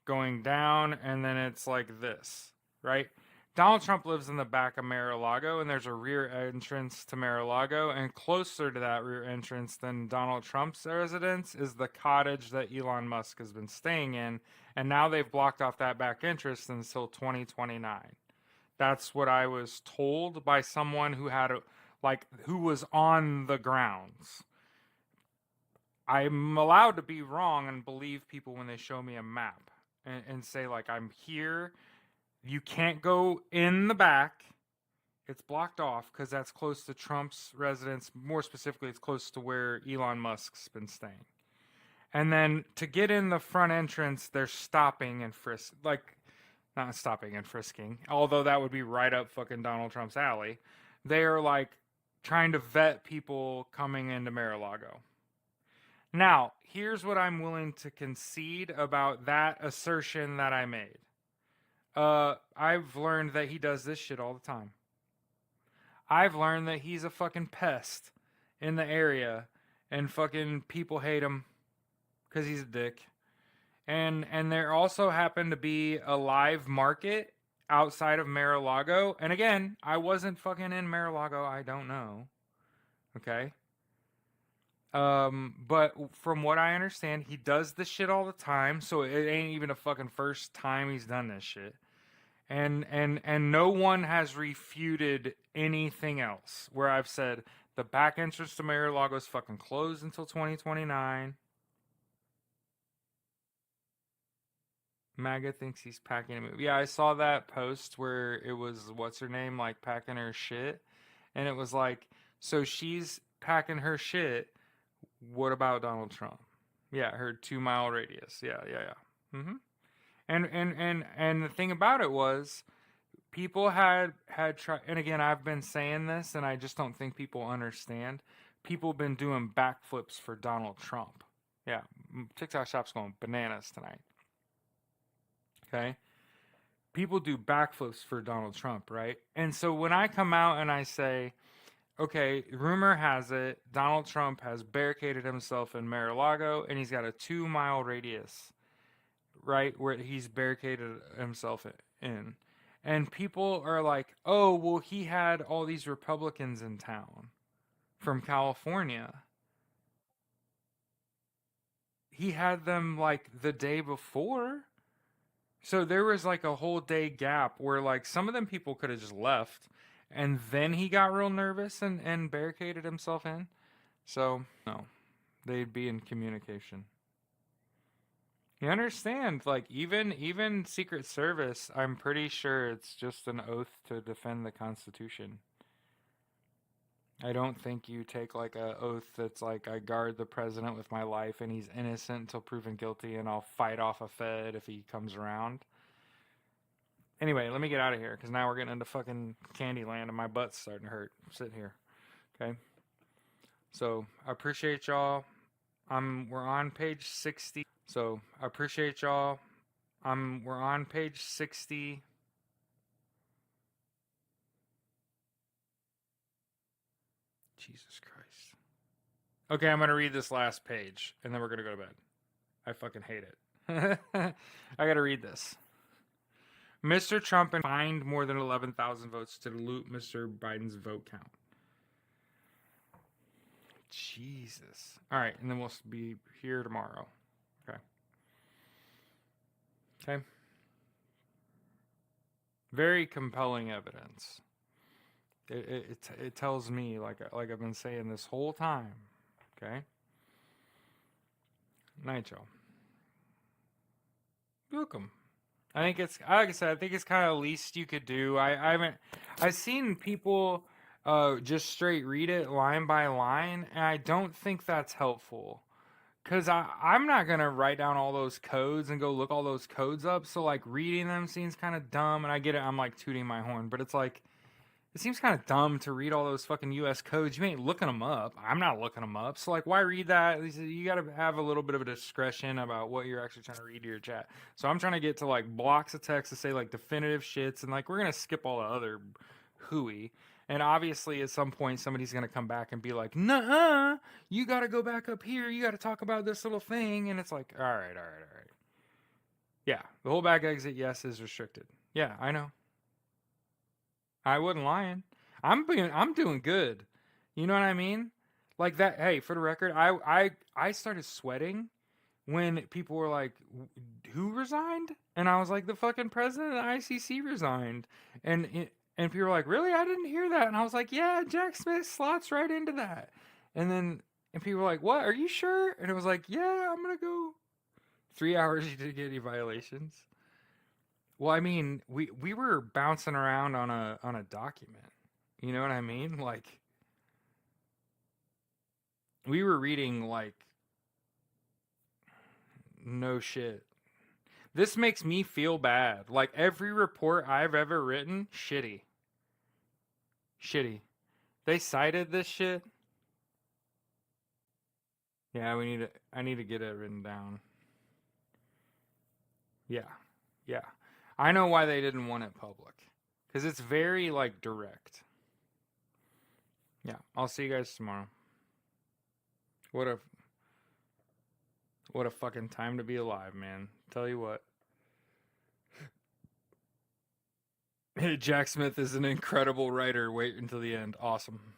going down, and then it's like this, right? Donald Trump lives in the back of Mar-a-Lago, and there's a rear entrance to Mar-a-Lago, and closer to that rear entrance than Donald Trump's residence is the cottage that Elon Musk has been staying in, and now they've blocked off that back entrance until 2029. That's what I was told by someone who had who was on the grounds. I'm allowed to be wrong and believe people when they show me a map and say, like, I'm here. You can't go in the back. It's blocked off because that's close to Trump's residence. More specifically, it's close to where Elon Musk's been staying. And then to get in the front entrance, they're stopping and like, not stopping and frisking, although that would be right up fucking Donald Trump's alley. They are like trying to vet people coming into Mar-a-Lago. Now, here's what I'm willing to concede about that assertion that I made. I've learned that he does this shit all the time. I've learned that he's a fucking pest in the area, and fucking people hate him because he's a dick. And there also happened to be a live market outside of Mar-a-Lago. And again, I wasn't fucking in Mar-a-Lago. I don't know. Okay. But from what I understand, he does this shit all the time. So it ain't even a fucking first time he's done this shit. And no one has refuted anything else where I've said the back entrance to Mar-a-Lago is fucking closed until 2029. MAGA thinks he's packing a move. Yeah, I saw that post where it was, what's her name, like packing her shit. And it was like, so she's packing her shit. What about Donald Trump? Yeah, her 2-mile radius. Yeah. Mm-hmm. And the thing about it was, people had tried, and again, I've been saying this, and I just don't think people understand. People have been doing backflips for Donald Trump. Yeah, TikTok shop's going bananas tonight. Okay? People do backflips for Donald Trump, right? And so when I come out and I say, okay, rumor has it, Donald Trump has barricaded himself in Mar-a-Lago, and he's got a 2-mile radius, right, where he's barricaded himself in. And people are like, oh, well, he had all these Republicans in town from California. He had them like the day before. So there was like a whole day gap where like some of them people could have just left, and then he got real nervous and barricaded himself in. So no, they'd be in communication. You understand, like even Secret Service, I'm pretty sure it's just an oath to defend the Constitution. I don't think you take like a oath that's like, I guard the president with my life and he's innocent until proven guilty, and I'll fight off a Fed if he comes around. Anyway, let me get out of here because now we're getting into fucking Candyland and my butt's starting to hurt. I'm sitting here. Okay. So I appreciate y'all. We're on page 60. So I appreciate y'all. We're on page 60. Jesus Christ. Okay, I'm gonna read this last page and then we're gonna go to bed. I fucking hate it. I gotta read this. Mr. Trump fined more than 11,000 votes to dilute Mr. Biden's vote count. Jesus. All right, and then we'll be here tomorrow. Okay. Okay. Very compelling evidence. It tells me, like I've been saying this whole time. Okay. Night, y'all. Welcome. I think it's, like I said, I think it's kind of the least you could do. I've seen people just straight read it line by line, and I don't think that's helpful. Because I'm not going to write down all those codes and go look all those codes up. So, like, reading them seems kind of dumb. And I get it. I'm, like, tooting my horn. But it's like, it seems kind of dumb to read all those fucking U.S. codes. You ain't looking them up. I'm not looking them up. So, like, why read that? You got to have a little bit of a discretion about what you're actually trying to read to your chat. So, I'm trying to get to, like, blocks of text to say, like, definitive shits. And, like, we're going to skip all the other hooey. And obviously, at some point, somebody's going to come back and be like, "Nuh-uh, you got to go back up here. You got to talk about this little thing." And it's like, all right. Yeah, the whole back exit, yes, is restricted. Yeah, I know. I wasn't lying. I'm doing good. You know what I mean? Like that. Hey, for the record, I started sweating when people were like, "Who resigned?" And I was like, "The fucking president of the ICC resigned." And people were like, "Really? I didn't hear that." And I was like, "Yeah, Jack Smith slots right into that." And then And people were like, "What? Are you sure?" And it was like, "Yeah, I'm gonna go." 3 hours, you didn't get any violations. Well, I mean, we were bouncing around on a document. You know what I mean? Like we were reading like no shit. This makes me feel bad. Like every report I've ever written, shitty. Shitty. They cited this shit. Yeah, I need to get it written down. Yeah. Yeah. I know why they didn't want it public. Cuz it's very like direct. Yeah, I'll see you guys tomorrow. What a what a fucking time to be alive, man. Tell you what. Jack Smith is an incredible writer. Wait until the end. Awesome.